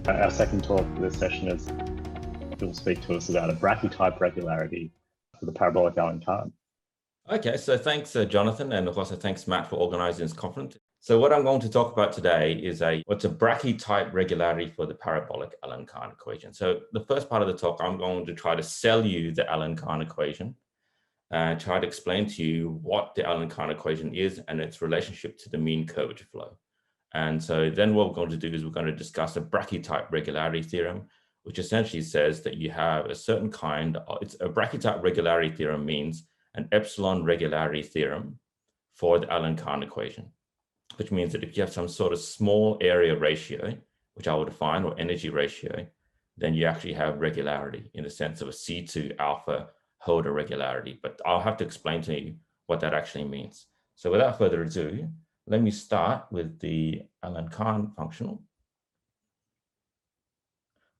Our second talk for this session is will speak to us about a Brachytype regularity for the parabolic Allen Cahn. Okay, so thanks, Jonathan, and also thanks, Matt, for organizing this conference. So what I'm going to talk about today is what's a Brachytype regularity for the parabolic Allen Cahn equation. So the first part of the talk, I'm going to try to sell you the Allen Cahn equation and try to explain to you what the Allen Cahn equation is and its relationship to the mean curvature flow. And so then what we're going to do is we're going to discuss a Brachytype regularity theorem, which essentially says that you have a certain kind of, it's a Brachytype regularity theorem means an epsilon regularity theorem for the Allen Cahn equation, which means that if you have some sort of small area ratio, which I will define, or energy ratio, then you actually have regularity in the sense of a C2 alpha Holder regularity. But I'll have to explain to you what that actually means. So without further ado, let me start with the Allen Cahn functional.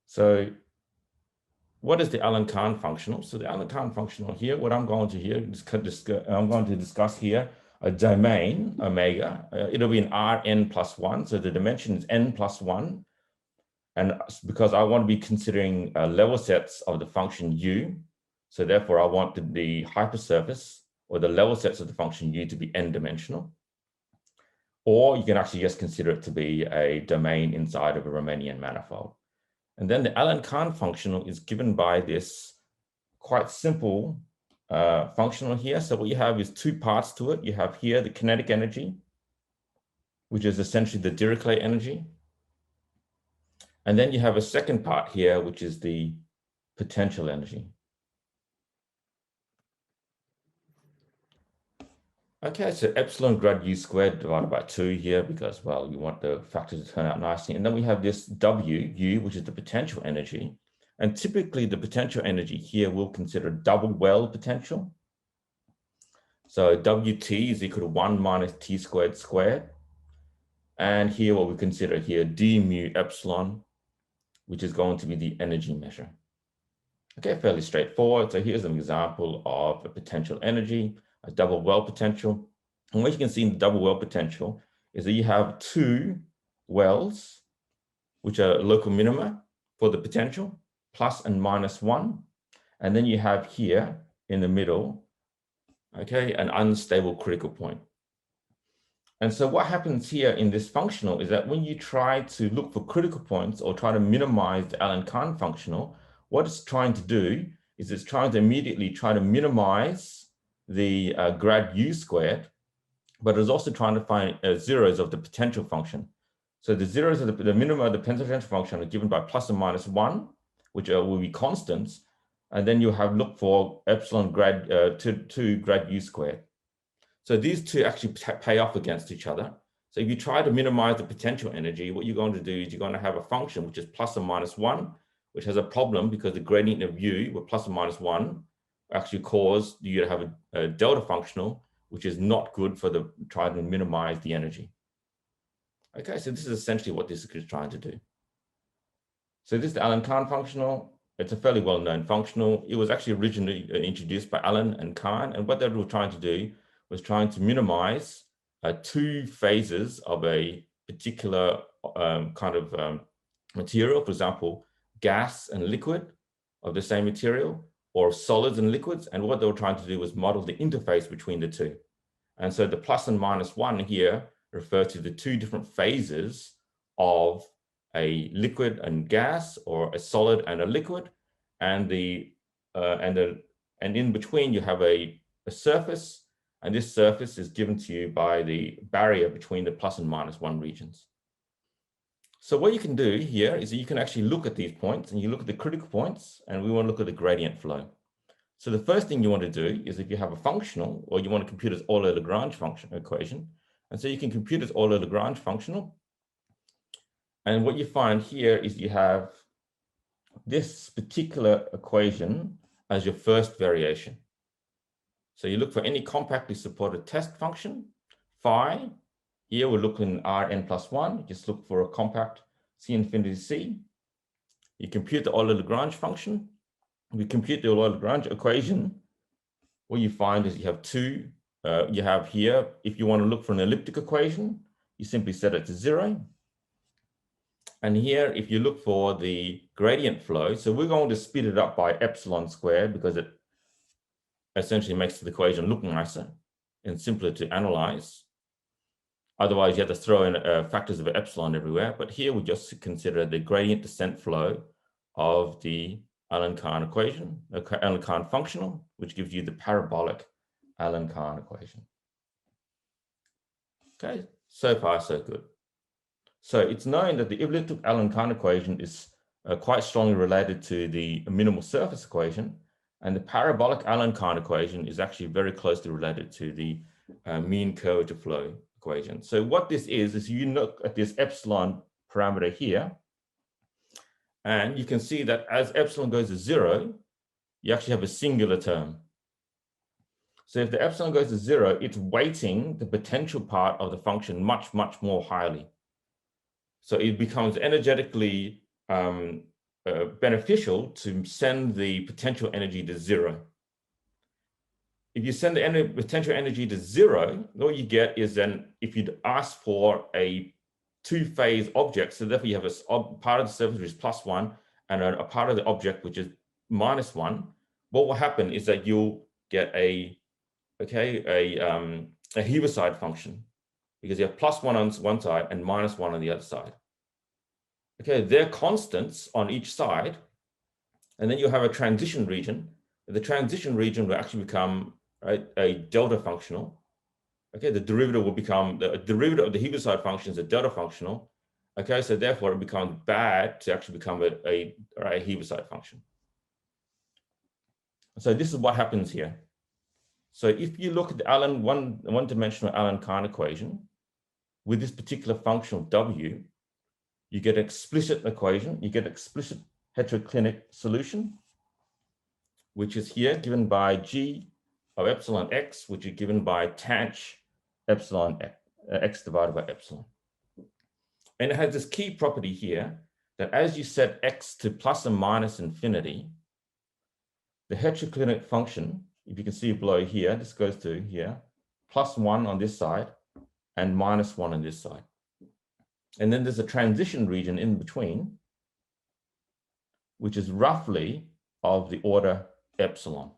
So what is the Allen Cahn functional? So the Allen Cahn functional here, what I'm going to discuss here a domain omega. It'll be an Rn plus 1. So the dimension is n plus 1. And because I want to be considering level sets of the function u, so therefore I want the hypersurface or the level sets of the function u to be n-dimensional. Or you can actually just consider it to be a domain inside of a Riemannian manifold. And then the Allen Cahn functional is given by this quite simple functional here. So what you have is two parts to it. You have here the kinetic energy, which is essentially the Dirichlet energy. And then you have a second part here, which is the potential energy. Okay, so epsilon grad u squared divided by 2 here because, well, you want the factor to turn out nicely. And then we have this W, U, which is the potential energy. And typically the potential energy here we'll consider double Weld potential. So WT is equal to 1 minus T squared squared. And here what we consider here d mu epsilon, which is going to be the energy measure. Okay, fairly straightforward. So here's an example of a potential energy, a double Weld potential. And what you can see in the double Weld potential is that you have two welds, which are local minima for the potential, plus and minus 1. And then you have here in the middle, okay, an unstable critical point. And so what happens here in this functional is that when you try to look for critical points or try to minimize the Allen Cahn functional, what it's trying to do is it's trying to immediately try to minimize the grad u squared, but it's also trying to find zeros of the potential function. So the zeros of the minimum of the potential function are given by plus and minus 1, which will be constants. And then you have look for epsilon grad 2 grad u squared. So these two actually pay off against each other. So if you try to minimize the potential energy, what you're going to do is you're going to have a function which is plus or minus 1, which has a problem because the gradient of u with plus or minus 1 actually cause you to have a delta functional, which is not good for the trying to minimize the energy. Okay, so this is essentially what this is trying to do. So this is the Allen Cahn functional. It's a fairly well-known functional. It was actually originally introduced by Allen and Cahn, and what they were trying to do was trying to minimize two phases of a particular kind of material, for example, gas and liquid of the same material, or solids and liquids. And what they were trying to do was model the interface between the two. And so the plus and minus 1 here refer to the two different phases of a liquid and gas, or a solid and a liquid. And in between you have a surface, and this surface is given to you by the barrier between the plus and minus 1 regions. So what you can do here is that you can actually look at these points, and you look at the critical points, and we want to look at the gradient flow. So the first thing you want to do is if you have a functional, or you want to compute its Euler Lagrange function equation, and so you can compute its Euler Lagrange functional. And what you find here is you have this particular equation as your first variation. So you look for any compactly supported test function, phi. Here we're looking Rn plus 1. Just look for a compact C infinity C. You compute the Euler Lagrange function. We compute the Euler Lagrange equation. What you find is you have two. You have here, if you want to look for an elliptic equation, you simply set it to 0. And here, if you look for the gradient flow, so we're going to speed it up by epsilon squared because it essentially makes the equation look nicer and simpler to analyze. Otherwise, you have to throw in factors of epsilon everywhere. But here we just consider the gradient descent flow of the Allen Cahn equation, Allen Cahn functional, which gives you the parabolic Allen Cahn equation. Okay, so far so good. So it's known that the elliptic Allen Cahn equation is quite strongly related to the minimal surface equation, and the parabolic Allen Cahn equation is actually very closely related to the mean curvature flow equation. So what this is you look at this epsilon parameter here, and you can see that as epsilon goes to 0, you actually have a singular term. So if the epsilon goes to 0, it's weighting the potential part of the function much, much more highly. So it becomes energetically beneficial to send the potential energy to 0. If you send the potential energy to 0, what you get is then if you'd ask for a two-phase object, so therefore you have a part of the surface which is +1 and a part of the object which is -1, what will happen is that you'll get a Heaviside function because you have +1 on one side and -1 on the other side. Okay, they're constants on each side, and then you have a transition region. The transition region will actually become a delta functional. Okay, the derivative will become the derivative of the Heaviside function is a delta functional. Okay, so therefore it becomes bad to actually become a Heaviside function. So this is what happens here. So if you look at the Allen one-dimensional Allen Cahn equation with this particular functional W, you get an explicit equation, you get explicit heteroclinic solution, which is here given by G of epsilon x, which is given by tanh epsilon x divided by epsilon. And it has this key property here that as you set x to plus or minus infinity, the heteroclinic function, if you can see below here, this goes to here, +1 on this side and -1 on this side. And then there's a transition region in between, which is roughly of the order epsilon.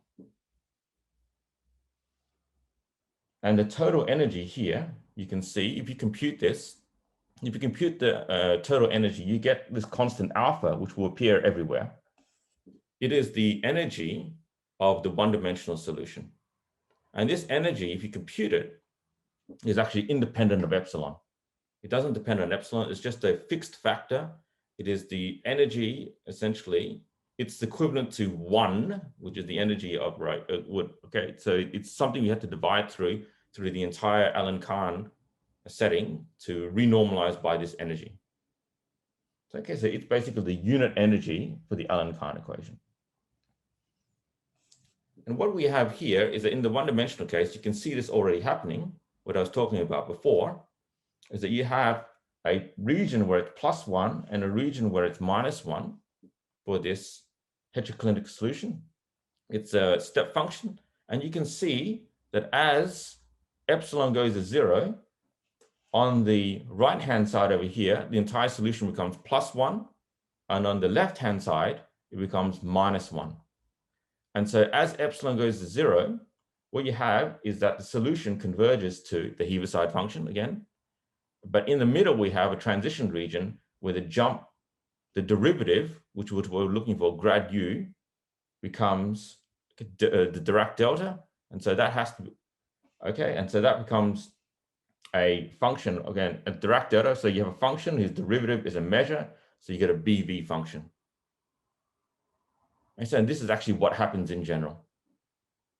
And the total energy here, you can see, if you compute this, if you compute the total energy, you get this constant alpha, which will appear everywhere. It is the energy of the one-dimensional solution. And this energy, if you compute it, is actually independent of epsilon. It doesn't depend on epsilon. It's just a fixed factor. It is the energy, essentially. It's equivalent to 1, which is the energy of wood. Okay, so it's something you have to divide through the entire Allen Cahn setting to renormalize by this energy. So, okay, so it's basically the unit energy for the Allen Cahn equation. And what we have here is that in the one-dimensional case, you can see this already happening, what I was talking about before, is that you have a region where it's +1 and a region where it's -1 for this heteroclinic solution. It's a step function. And you can see that as epsilon goes to 0, on the right-hand side over here, the entire solution becomes +1. And on the left-hand side, it becomes -1. And so as epsilon goes to 0, what you have is that the solution converges to the Heaviside function again. But in the middle, we have a transition region where the derivative, which we're looking for, grad U, becomes the Dirac delta. And so that has to be, okay, and so that becomes a function, again, a Dirac delta. So you have a function whose derivative is a measure. So you get a BV function. And so this is actually what happens in general.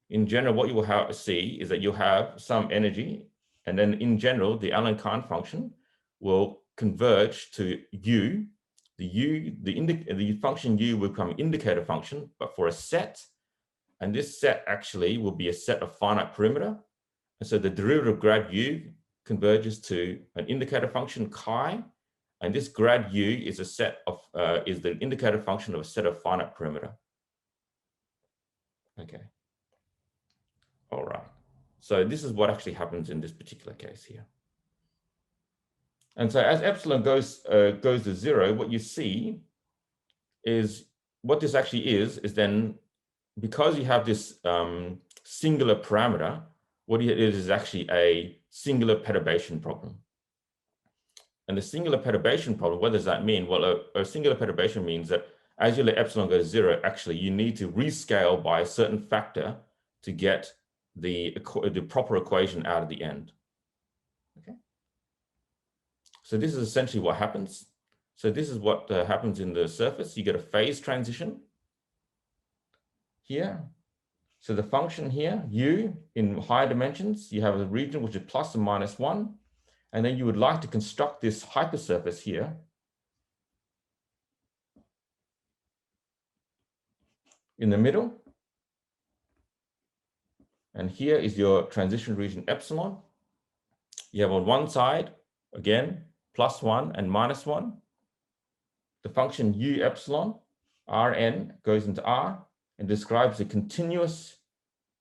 In general, what you will see is that you'll have some energy, and then in general, the Allen Cahn function will converge to U. The function U will become an indicator function, but for a set. And this set actually will be a set of finite perimeter. And so the derivative of grad U converges to an indicator function chi. And this grad U is a set of is the indicator function of a set of finite perimeter. Okay. All right. So this is what actually happens in this particular case here. And so as epsilon goes to 0, what you see is what this actually is then, because you have this singular parameter, what it is actually a singular perturbation problem. And the singular perturbation problem, what does that mean? Well, a singular perturbation means that as you let epsilon go to 0, actually you need to rescale by a certain factor to get the proper equation out at the end. Okay. So this is essentially what happens. So this is what happens in the surface. You get a phase transition here. So the function here, u, in higher dimensions, you have a region which is plus and minus 1. And then you would like to construct this hypersurface here. In the middle. And here is your transition region epsilon. You have on one side, again, plus 1 and minus 1. The function u epsilon, Rn, goes into R and describes a continuous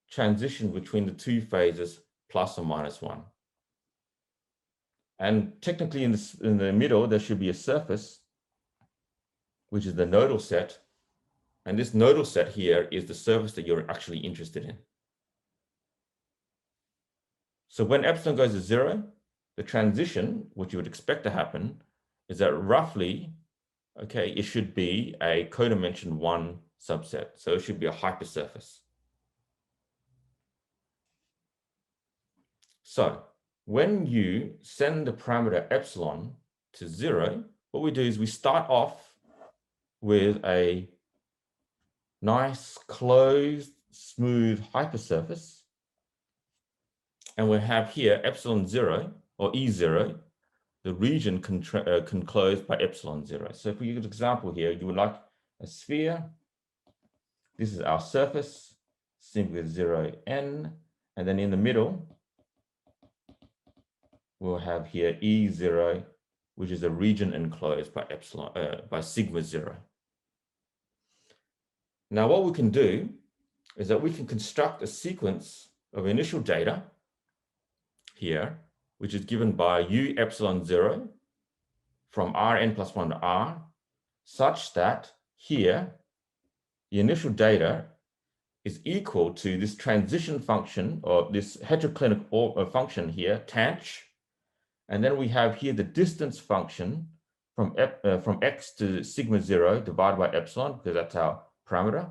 transition between the two phases, plus or minus 1. And technically in the middle, there should be a surface, which is the nodal set. And this nodal set here is the surface that you're actually interested in. So when epsilon goes to 0, the transition, which you would expect to happen, is that roughly, okay, it should be a codimension 1 subset. So it should be a hypersurface. So when you send the parameter epsilon to 0, what we do is we start off with a nice, closed, smooth hypersurface. And we have here epsilon 0, or E0, the region closed by epsilon 0. So if we use an example here, you would like a sphere. This is our surface, simply 0, n. And then in the middle, we'll have here E0, which is a region enclosed by epsilon, by sigma 0. Now what we can do is that we can construct a sequence of initial data here, which is given by u epsilon 0 from Rn plus 1 to R, such that here the initial data is equal to this transition function, or this heteroclinic function here, tanh. And then we have here the distance function from x to sigma 0 divided by epsilon, because that's our parameter,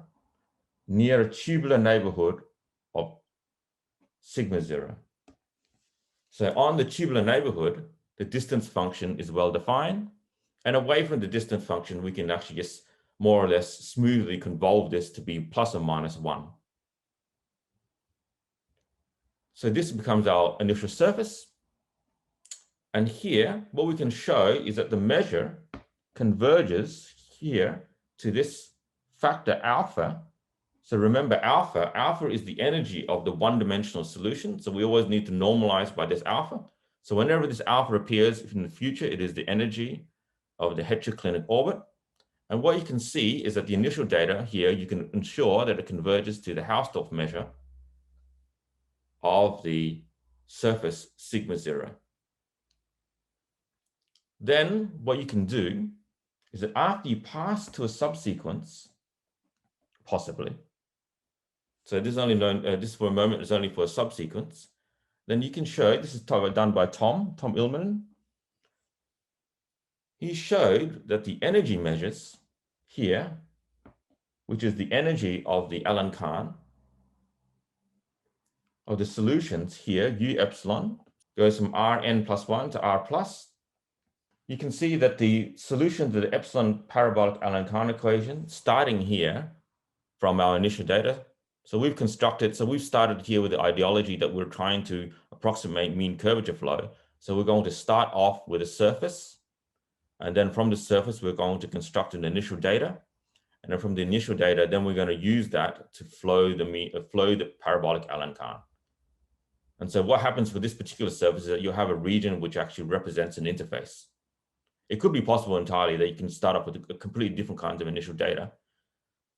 near a tubular neighborhood of sigma 0. So on the tubular neighborhood, the distance function is well defined. And away from the distance function, we can actually just more or less smoothly convolve this to be plus or minus 1. So this becomes our initial surface. And here, what we can show is that the measure converges here to this factor alpha. So remember alpha is the energy of the one-dimensional solution. So we always need to normalize by this alpha. So whenever this alpha appears in the future, it is the energy of the heteroclinic orbit. And what you can see is that the initial data here, you can ensure that it converges to the Hausdorff measure of the surface sigma 0. Then what you can do is that after you pass to a subsequence, possibly, so this is only known, this for a moment is only for a subsequence, then you can show, this is done by Tom Ilmanen. He showed that the energy measures here, which is the energy of the Allen Cahn, of the solutions here, u epsilon, goes from Rn plus 1 to R plus. You can see that the solution to the epsilon parabolic Allen Cahn equation, starting here from our initial data. So we've started here with the ideology that we're trying to approximate mean curvature flow. So we're going to start off with a surface. And then from the surface, we're going to construct an initial data. And then from the initial data, then we're going to use that to flow the parabolic Allen Cahn. And so what happens for this particular surface is that you have a region which actually represents an interface. It could be possible entirely that you can start off with a completely different kinds of initial data.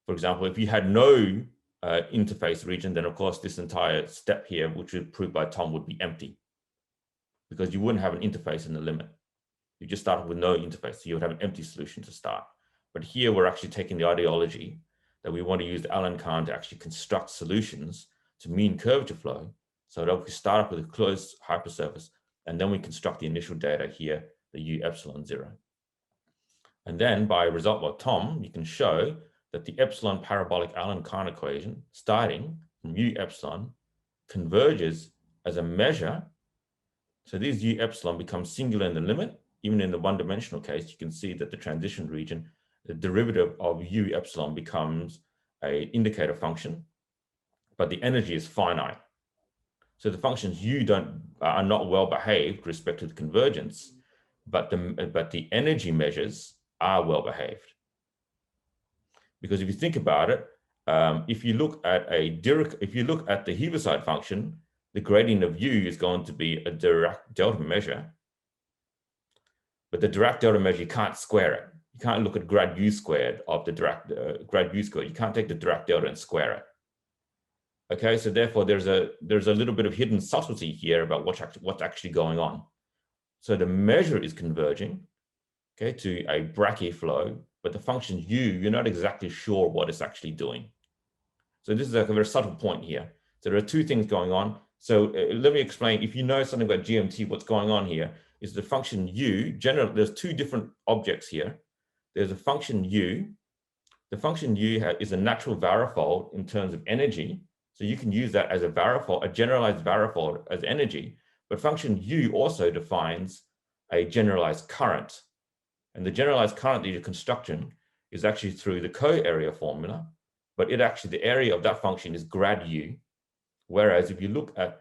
For example, if you had no interface region, then of course this entire step here, which was proved by Tom, would be empty because you wouldn't have an interface in the limit. You just start with no interface, so you would have an empty solution to start. But here we're actually taking the ideology that we want to use the Allen Cahn to actually construct solutions to mean curvature flow, so that we start up with a closed hypersurface, and then we construct the initial data here, the U epsilon 0. And then by result by Tom, you can show that the epsilon parabolic Allen Cahn equation, starting from U epsilon, converges as a measure. So these U epsilon become singular in the limit. Even in the one-dimensional case, you can see that the transition region, the derivative of U epsilon becomes an indicator function, but the energy is finite. So the functions U are not well behaved with respect to the convergence, but the energy measures are well behaved. Because if you think about it, if you look at the Heaviside function, the gradient of U is going to be a Dirac delta measure. But the Dirac delta measure, you can't square it. You can't look at grad U squared of the grad U squared. You can't take the Dirac delta and square it. Okay, so therefore there's a little bit of hidden subtlety here about what's actually going on. So the measure is converging, okay, to a Brakke flow, but the function U, you're not exactly sure what it's actually doing. So this is a very subtle point here. So there are two things going on. So let me explain. If you know something about GMT, what's going on here is the function U. Generally, there's two different objects here. There's a function U. The function U is a natural varifold in terms of energy. So you can use that as a varifold, a generalized varifold as energy. But function U also defines a generalized current. And the generalized current that you're constructing is actually through the co-area formula, but the area of that function is grad U. Whereas if you look at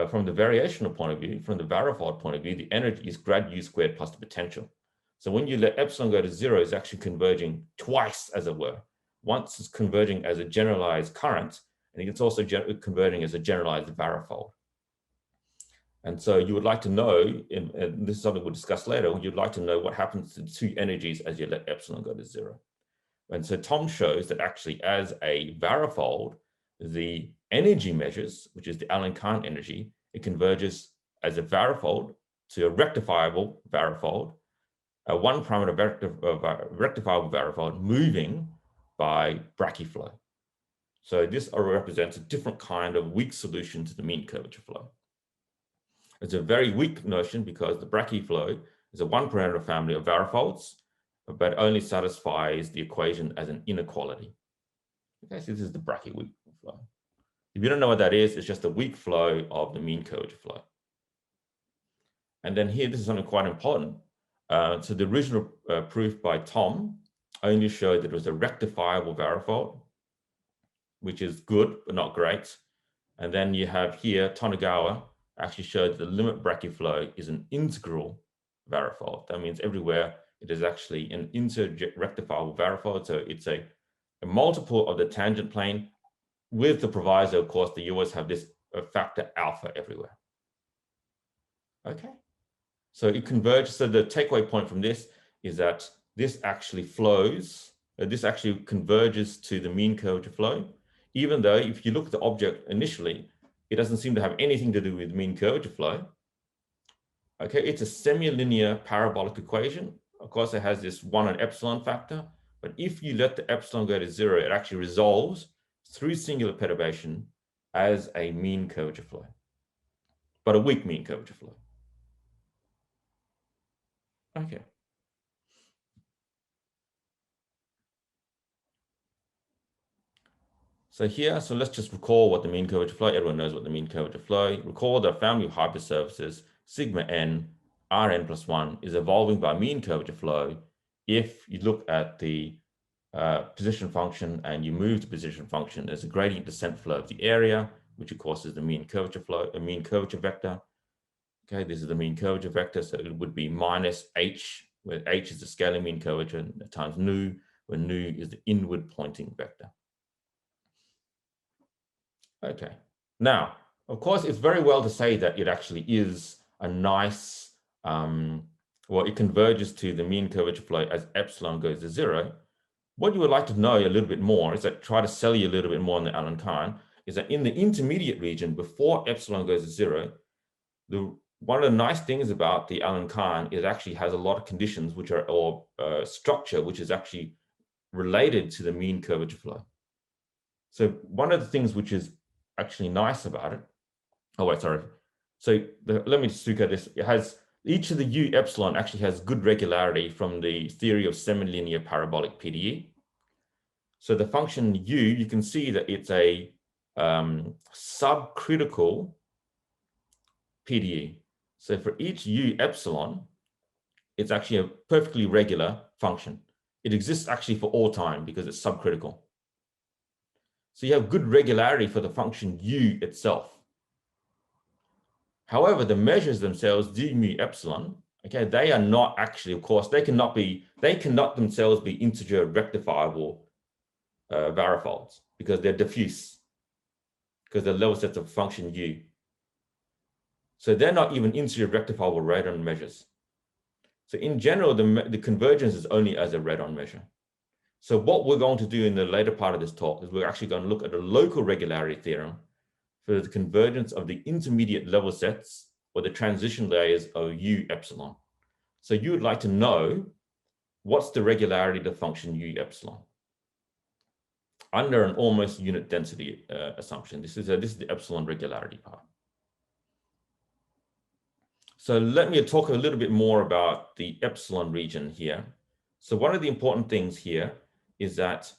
from the variational point of view, from the varifold point of view, the energy is grad U squared plus the potential. So when you let epsilon go to 0, it's actually converging twice, as it were. Once it's converging as a generalized current, and it's also converting as a generalized varifold. And so you would like to know, and this is something we'll discuss later, you'd like to know what happens to the two energies as you let epsilon go to 0. And so Tom shows that actually as a varifold, the energy measures, which is the Allen Cahn energy, it converges as a varifold to a rectifiable varifold, a one-parameter rectifiable varifold moving by Brakke flow. So this represents a different kind of weak solution to the mean curvature flow. It's a very weak notion because the Brakke flow is a one-parameter family of varifolds, but only satisfies the equation as an inequality. Okay, so this is the Brakke weak flow. If you don't know what that is, it's just a weak flow of the mean curvature flow. And then here, this is something quite important. So the original proof by Tom only showed that it was a rectifiable varifold, which is good, but not great. And then you have here, Tonegawa actually showed that the limit Brakke flow is an integral varifold. That means everywhere it is actually an inter-rectifiable varifold. So it's a multiple of the tangent plane with the proviso, of course, that you always have this factor alpha everywhere. Okay. So it converges. So the takeaway point from this is that this actually flows, this actually converges to the mean curvature flow, even though if you look at the object initially, it doesn't seem to have anything to do with mean curvature flow. Okay, it's a semi-linear parabolic equation. Of course, it has this 1 and epsilon factor, but if you let the epsilon go to 0, it actually resolves through singular perturbation as a mean curvature flow, but a weak mean curvature flow. Okay. So here, so let's just recall what the mean curvature flow, everyone knows what the mean curvature flow. Recall the family of hypersurfaces, sigma n, Rn plus 1 is evolving by mean curvature flow if you look at the position function and you move the position function, there's a gradient descent flow of the area, which of course is the mean curvature flow, a mean curvature vector. Okay, this is the mean curvature vector, so it would be minus h, where h is the scalar mean curvature, times nu, where nu is the inward pointing vector. Okay, now, of course, it's very well to say that it actually is a nice, well, it converges to the mean curvature flow as epsilon goes to 0. What you would like to know a little bit more is that try to sell you a little bit more on the Allen Cahn is that in the intermediate region before epsilon goes to 0, the one of the nice things about the Allen Cahn is it actually has a lot of conditions which are, or structure, which is actually related to the mean curvature flow. So one of the things which is actually nice about it, oh wait, sorry. So let me just look at this. It has each of the U epsilon actually has good regularity from the theory of semilinear parabolic PDE. So the function U, you can see that it's a subcritical PDE. So for each U epsilon, it's actually a perfectly regular function. It exists actually for all time because it's subcritical. So you have good regularity for the function U itself. However, the measures themselves, d mu epsilon, okay, they are not actually, of course, they cannot themselves be integer rectifiable varifolds because they're diffuse, because they're level sets of function U. So they're not even integer rectifiable radon measures. So in general, the convergence is only as a radon measure. So what we're going to do in the later part of this talk is we're actually going to look at a local regularity theorem for the convergence of the intermediate level sets or the transition layers of U epsilon. So you would like to know what's the regularity of the function U epsilon under an almost unit density assumption. This is the epsilon regularity part. So let me talk a little bit more about the epsilon region here. So one of the important things here is that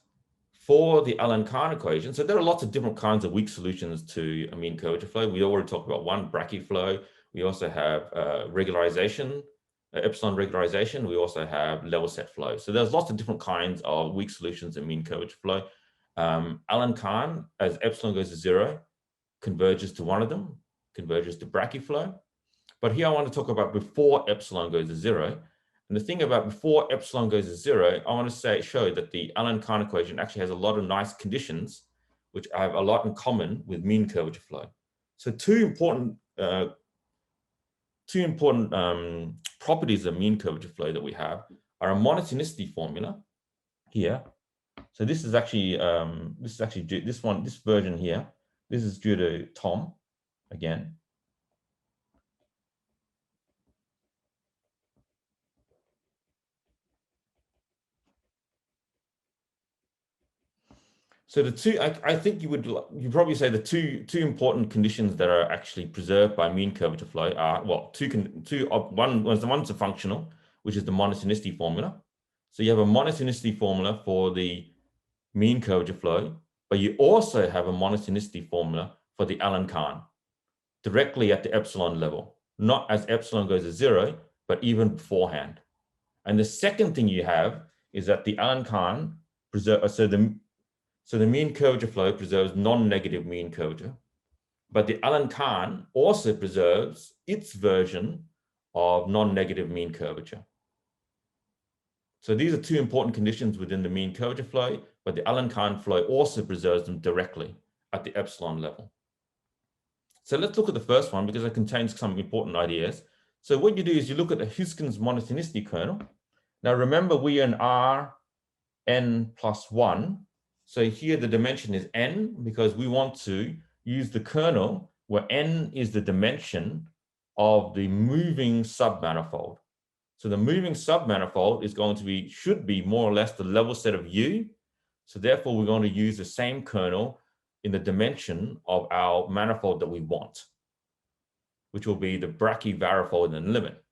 for the Allen Cahn equation, so there are lots of different kinds of weak solutions to a mean curvature flow. We already talked about one, Brakke flow. We also have regularization, epsilon regularization. We also have level set flow. So there's lots of different kinds of weak solutions in mean curvature flow. Allen Cahn, as epsilon goes to 0, converges to one of them, converges to Brakke flow. But here I want to talk about before epsilon goes to 0. And the thing about before epsilon goes to 0, I want to show that the Allen Cahn equation actually has a lot of nice conditions, which have a lot in common with mean curvature flow. So two important properties of mean curvature flow that we have are a monotonicity formula here. So this is actually this version here. This is due to Tom again. So the two, I think you probably say the two important conditions that are actually preserved by mean curvature flow are, well, one's a functional, which is the monotonicity formula. So you have a monotonicity formula for the mean curvature flow, but you also have a monotonicity formula for the Allen Cahn directly at the epsilon level, not as epsilon goes to 0, but even beforehand. And the second thing you have is that the Allen Cahn so the mean curvature flow preserves non-negative mean curvature, but the Allen Cahn also preserves its version of non-negative mean curvature. So these are two important conditions within the mean curvature flow, but the Allen Cahn flow also preserves them directly at the epsilon level. So let's look at the first one because it contains some important ideas. So what you do is you look at the Hiskin's monotonicity kernel. Now remember, we are in Rn plus 1. So here the dimension is n because we want to use the kernel where n is the dimension of the moving submanifold. So the moving submanifold is going to should be more or less the level set of U. So therefore we're going to use the same kernel in the dimension of our manifold that we want, which will be the Brakke varifold and limit.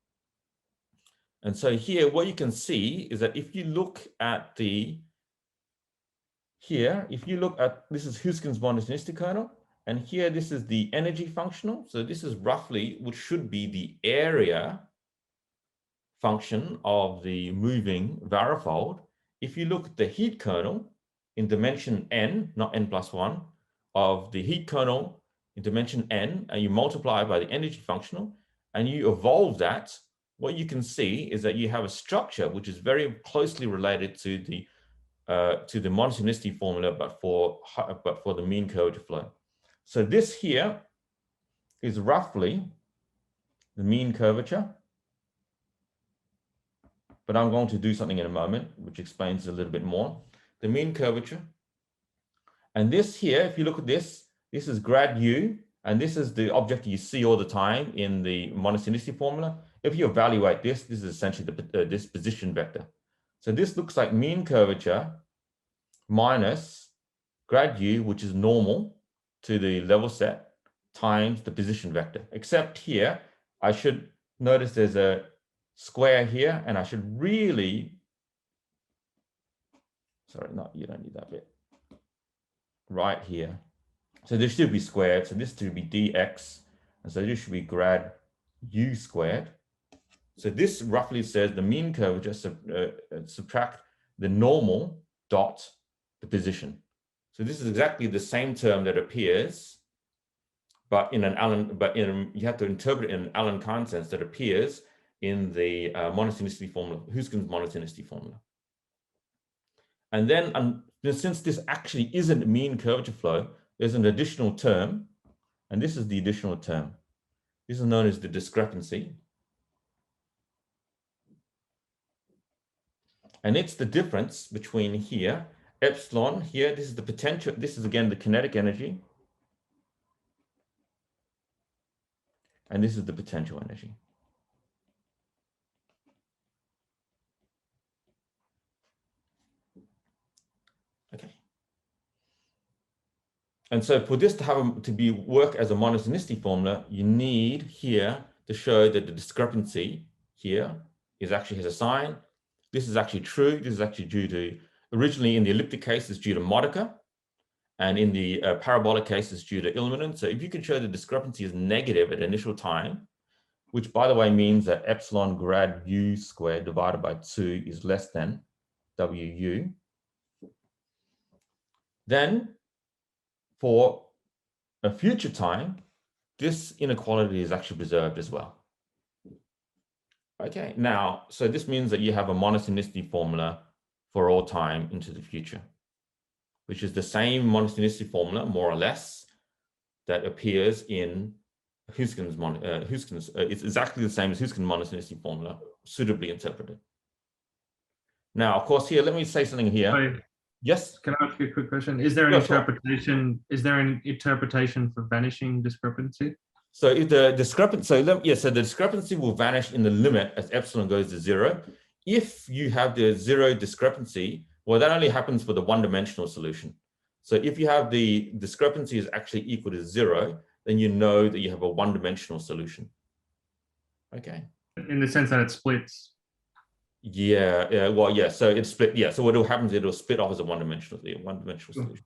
And so here what you can see is that if you look at this is Hiskin's monotonicity kernel, and here this is the energy functional. So this is roughly what should be the area function of the moving varifold. If you look at the heat kernel in dimension n, not n plus 1, of the heat kernel in dimension n, and you multiply by the energy functional, and you evolve that, what you can see is that you have a structure which is very closely related to the monotonicity formula, but for the mean curvature flow. So this here is roughly the mean curvature, but I'm going to do something in a moment which explains a little bit more. The mean curvature, and this here, if you look at this is grad U, And this is the object you see all the time in the monotonicity formula. If you evaluate this, this is essentially this position vector. So this looks like mean curvature minus grad u, which is normal to the level set, times the position vector. Except here, I should notice there's a square here, and I should really, sorry, no, you don't need that bit, right here. So this should be squared, so this should be dx, and so this should be grad u squared. So this roughly says the mean curvature subtract the normal dot the position. So this is exactly the same term that appears, but in an you have to interpret it in an Allen Cahn sense that appears in the monotonicity formula, Hiskin's monotonicity formula. And then since this actually isn't mean curvature flow, there's an additional term, and this is the additional term. This is known as the discrepancy. And it's the difference between here, epsilon here, this is the potential, this is again the kinetic energy. And this is the potential energy. Okay. And so for this to work as a monotonicity formula, you need here to show that the discrepancy here actually has a sign. This is actually true. This is actually due to, originally in the elliptic case, it's due to modica. And in the parabolic case, it's due to Ilmanen. So if you can show the discrepancy is negative at initial time, which by the way means that epsilon grad u squared divided by 2 is less than WU, then for a future time, this inequality is actually preserved as well. Okay, now, so this means that you have a monotonicity formula for all time into the future, which is the same monotonicity formula, more or less, that appears in Hiskin's, it's exactly the same as Hiskin's monotonicity formula, suitably interpreted. Now, of course, here, let me say something here. Sorry. Yes? Can I ask you a quick question? Is there an interpretation? Is there an interpretation for vanishing discrepancy? So if the discrepancy, so the discrepancy will vanish in the limit as epsilon goes to 0. If you have the 0 discrepancy, well, that only happens for the one-dimensional solution. So if you have the discrepancy is actually equal to 0, then you know that you have a one-dimensional solution. Okay. In the sense that it splits. Yeah, well, yeah. So it's split. Yeah. So what will happen is it'll split off as a one-dimensional solution.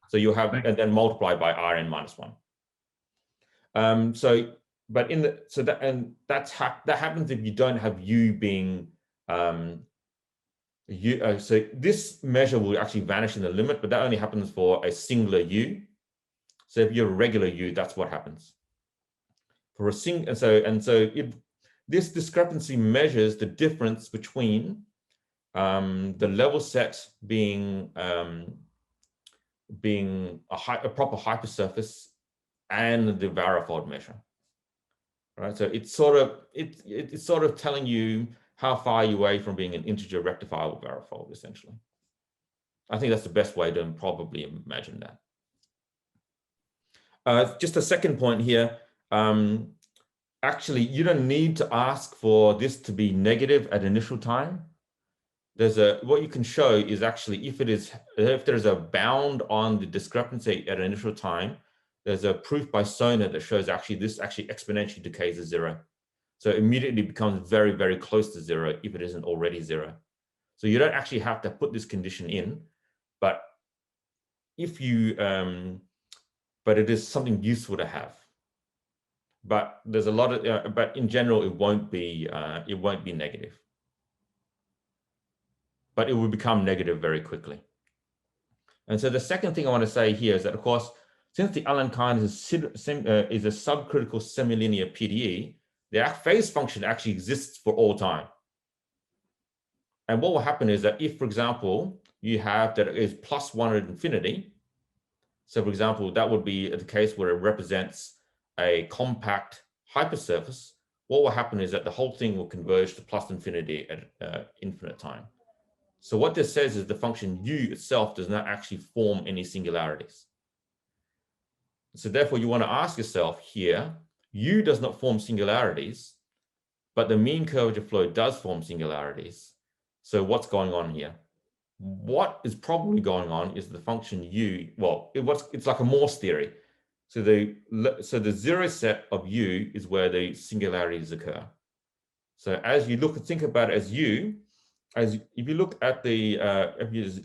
So you'll have and then multiply by Rn minus 1. But in the that happens if you don't have U being so this measure will actually vanish in the limit, but that only happens for a singular U. So if you're a regular U, that's what happens. For a and so if this discrepancy measures the difference between the level set being a proper hypersurface and the varifold measure. Right, so it's sort of telling you how far you're away from being an integer rectifiable varifold, essentially. I think that's the best way to probably imagine that. Just a second point here. Actually, you don't need to ask for this to be negative at initial time. What you can show is actually if there's a bound on the discrepancy at initial time, there's a proof by Sona that shows this exponentially decays to 0. So it immediately becomes very, very close to 0 if it isn't already 0. So you don't actually have to put this condition in, but if you, but it is something useful to have. But there's a lot of, but in general, it won't be negative. But it will become negative very quickly. And so the second thing I want to say here is that, of course, since the Allen Cahn is a subcritical semilinear PDE, the phase function actually exists for all time. And what will happen is that if, for example, you have that it is +1 at infinity, so for example, that would be the case where it represents a compact hypersurface, what will happen is that the whole thing will converge to +infinity at infinite time. So what this says is the function u itself does not actually form any singularities. So therefore, you want to ask yourself here, U does not form singularities, but the mean curvature flow does form singularities. So what's going on here? What is probably going on is the function U, well, it's like a Morse theory. So the zero set of U is where the singularities occur. So as you think about it as U, if you look at the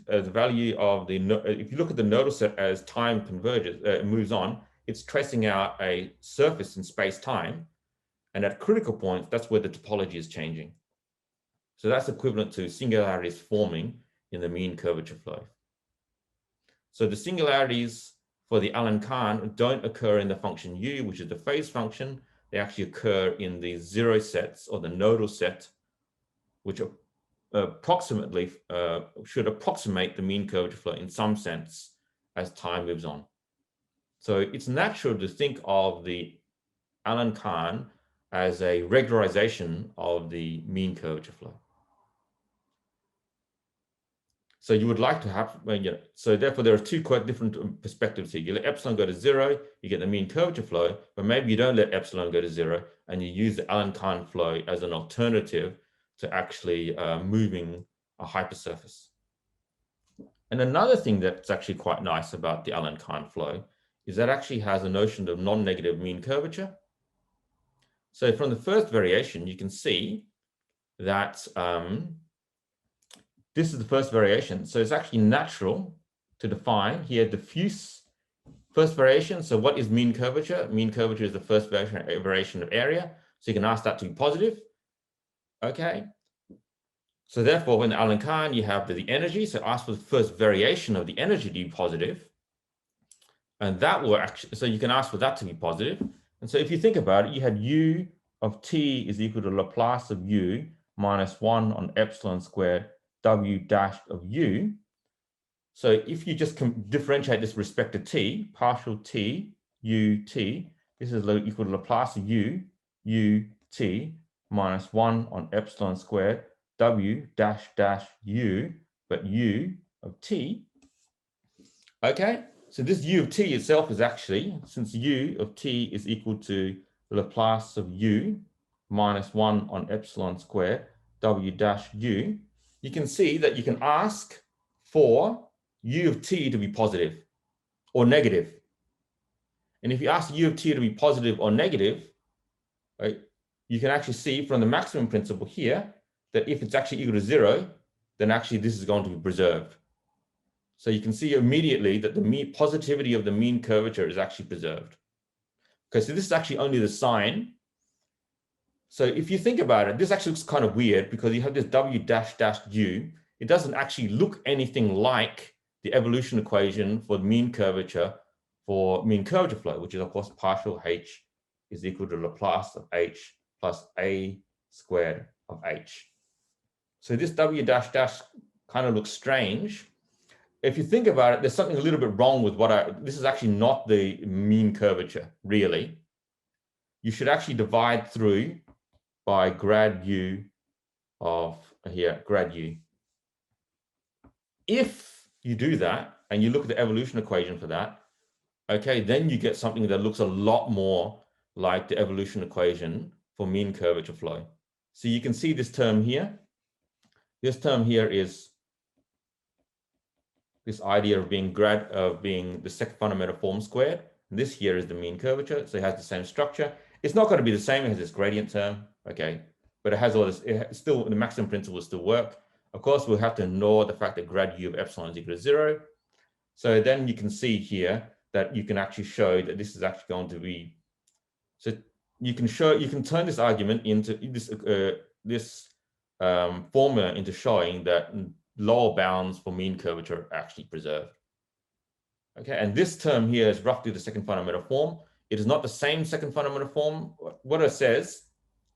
value of if you look at the nodal set as time converges, moves on, it's tracing out a surface in space-time, and at critical points, that's where the topology is changing. So that's equivalent to singularities forming in the mean curvature flow. So the singularities for the Allen Cahn don't occur in the function U, which is the phase function. They actually occur in the zero sets or the nodal set, which are approximately should approximate the mean curvature flow in some sense as time moves on. So it's natural to think of the Allen Cahn as a regularization of the mean curvature flow. So you would like to have, so therefore there are two quite different perspectives here. You let epsilon go to 0, you get the mean curvature flow, but maybe you don't let epsilon go to 0 and you use the Allen Cahn flow as an alternative to actually moving a hypersurface. And another thing that's actually quite nice about the Allen Cahn flow is that it actually has a notion of non-negative mean curvature. So from the first variation, you can see that this is the first variation. So it's actually natural to define here diffuse first variation. So what is mean curvature? Mean curvature is the first variation of area. So you can ask that to be positive. Okay. So therefore, in Allen Cahn, you have the energy. So ask for the first variation of the energy to be positive. And that will actually, so you can ask for that to be positive. And so if you think about it, you had U of t is equal to Laplace of U minus 1 on epsilon squared W dash of U. So if you just differentiate this with respect to t, partial t, U t, this is equal to Laplace of U, U t minus 1 on epsilon squared W dash dash U, but U of t. Okay, so this U of t itself is actually, since U of t is equal to Laplace of U minus 1 on epsilon squared W dash U, you can see that you can ask for U of t to be positive or negative. And if you ask U of t to be positive or negative, right, you can actually see from the maximum principle here that if it's actually equal to 0, then actually this is going to be preserved. So you can see immediately that the positivity of the mean curvature is actually preserved. Okay, so this is actually only the sign. So if you think about it, this actually looks kind of weird because you have this W dash dash U. It doesn't actually look anything like the evolution equation for the mean curvature for mean curvature flow, which is of course partial H is equal to Laplace of H plus A squared of H. So this W dash dash kind of looks strange. If you think about it, there's something a little bit wrong with this is actually not the mean curvature, really. You should actually divide through by grad U of here, grad U. If you do that, and you look at the evolution equation for that, okay, then you get something that looks a lot more like the evolution equation for mean curvature flow. So you can see this term here. This term here is this idea of being the second fundamental form squared. And this here is the mean curvature, so it has the same structure. It's not going to be the same as this gradient term, okay, but it has all this. Still, the maximum principle will still work. Of course, we'll have to ignore the fact that grad U of epsilon is equal to 0. So then you can see here that you can actually show that this is actually going to be. So you can turn this argument into this formula into showing that lower bounds for mean curvature are actually preserved. Okay, and this term here is roughly the second fundamental form. It is not the same second fundamental form. What it says,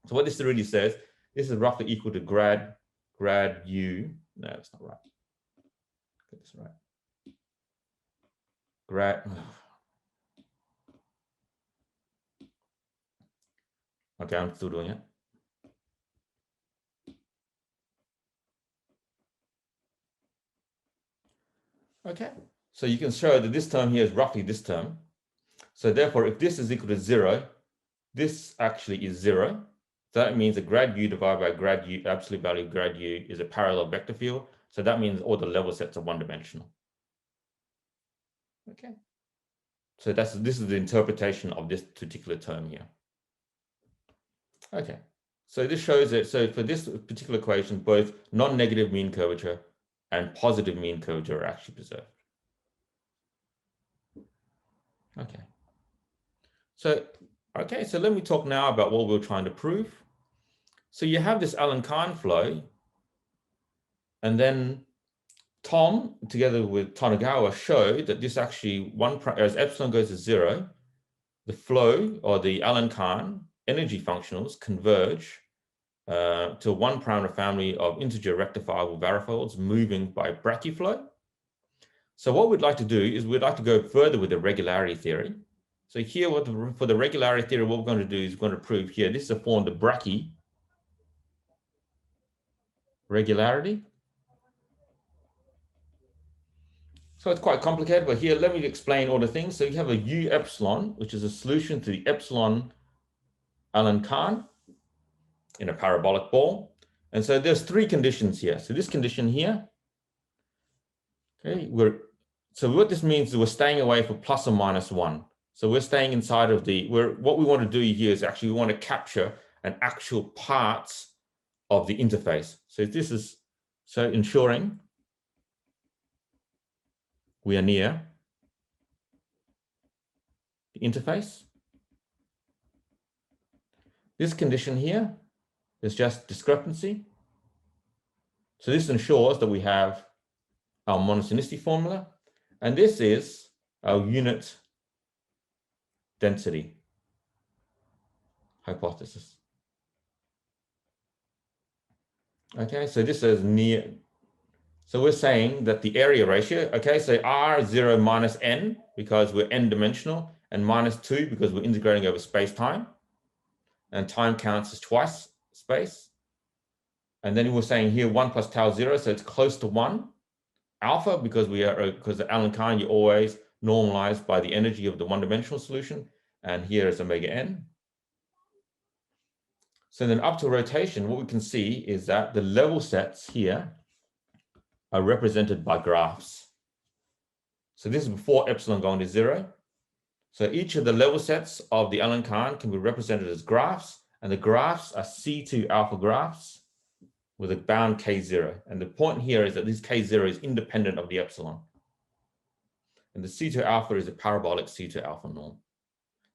so what this really says, this is roughly equal to grad U. No, it's not right. Get this right. Grad. Okay, I'm still doing it. Okay, so you can show that this term here is roughly this term. So therefore, if this is equal to 0, this actually is 0. So that means the grad u divided by grad u, absolute value of grad u, is a parallel vector field. So that means all the level sets are one-dimensional. Okay. So this is the interpretation of this particular term here. Okay. So this shows that, so for this particular equation, both non-negative mean curvature and positive mean curvature are actually preserved. Okay. So let me talk now about what we're trying to prove. So you have this Allen Cahn flow, and then Tom, together with Tanagawa, showed that this actually, as epsilon goes to 0, the flow, or the Allen Cahn energy functionals, converge to a one-parameter family of integer rectifiable varifolds moving by Brakke flow. So what we'd like to do is we'd like to go further with the regularity theory. So here, for the regularity theory, what we're going to do is we're going to prove here, this is a form of the Brakke regularity. So it's quite complicated, but here, let me explain all the things. So you have a U epsilon, which is a solution to the epsilon Allen Cahn in a parabolic ball. And so there's 3 conditions here. So this condition here, okay, so what this means is we're staying away from plus or minus 1. So we're staying inside of what we want to do here is actually we want to capture an actual parts of the interface. So this is, so ensuring we are near the interface. This condition here is just discrepancy. So this ensures that we have our monotonicity formula, and this is our unit density hypothesis. Okay, so this is near. So we're saying that the area ratio, okay, so R0 minus n, because we're n-dimensional, and minus 2 because we're integrating over space-time, and time counts as twice space. And then we're saying here 1 plus tau 0, so it's close to 1. Alpha, because the Allen Cahn, you always normalize by the energy of the one-dimensional solution, and here is omega n. So then up to rotation, what we can see is that the level sets here are represented by graphs. So this is before epsilon going to 0. So each of the level sets of the Allen Cahn can be represented as graphs, and the graphs are C2 alpha graphs with a bound K0. And the point here is that this K0 is independent of the epsilon. And the C2 alpha is a parabolic C2 alpha norm.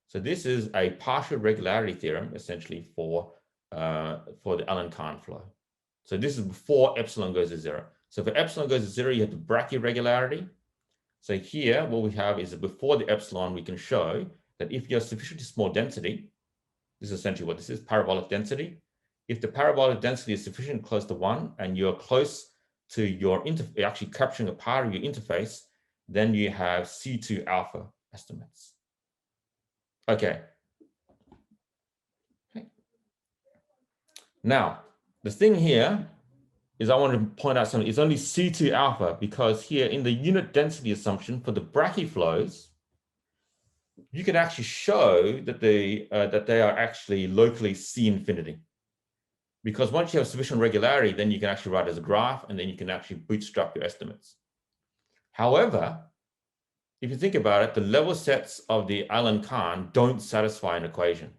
So this is a partial regularity theorem, essentially, for the Allen Cahn flow. So this is before epsilon goes to 0. So for epsilon goes to 0, you have the Brakke regularity. So here, what we have is that before the epsilon, we can show that if you have sufficiently small density, this is essentially what this is, parabolic density. If the parabolic density is sufficiently close to 1 and you're close to your actually capturing a part of your interface, then you have C2 alpha estimates. Okay. Now, the thing here is I want to point out something. It's only C2 alpha because here in the unit density assumption for the Brakke flows, you can actually show that they are actually locally C infinity. Because once you have sufficient regularity, then you can actually write as a graph, and then you can actually bootstrap your estimates. However, if you think about it, the level sets of the Allen Cahn don't satisfy an equation.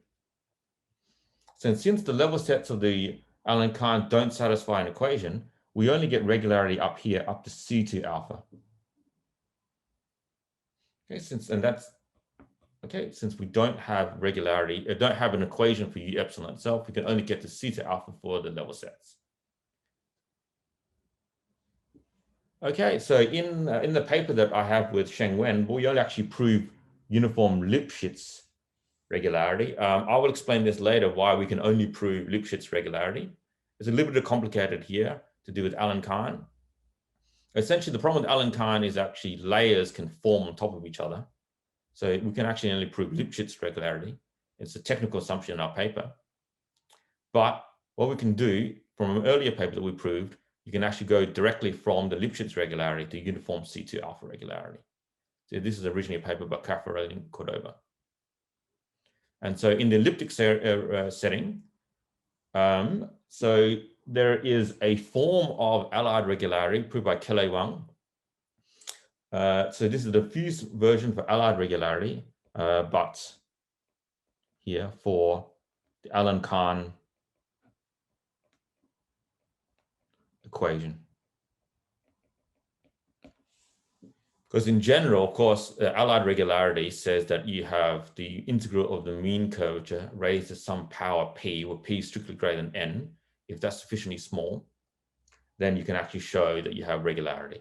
So since the level sets of the Allen Cahn don't satisfy an equation, we only get regularity up here, up to C2 alpha. Okay, since we don't have regularity, don't have an equation for U epsilon itself, we can only get to C2 alpha for the level sets. Okay, so in the paper that I have with Nguyen, we only actually prove uniform Lipschitz regularity. I will explain this later, why we can only prove Lipschitz regularity. It's a little bit complicated here to do with Allen Cahn. Essentially, the problem with Allen Cahn is actually layers can form on top of each other. So we can actually only prove Lipschitz regularity. It's a technical assumption in our paper. But what we can do from an earlier paper that we proved, you can actually go directly from the Lipschitz regularity to uniform C2 alpha regularity. So this is originally a paper by Caffarelli and Cordova. And so in the elliptic setting, so there is a form of allied regularity proved by Kelly Wang. So this is the diffuse version for allied regularity, but here for the Allen Cahn equation. Because in general, of course, allied regularity says that you have the integral of the mean curvature raised to some power p, where p is strictly greater than n. If that's sufficiently small, then you can actually show that you have regularity.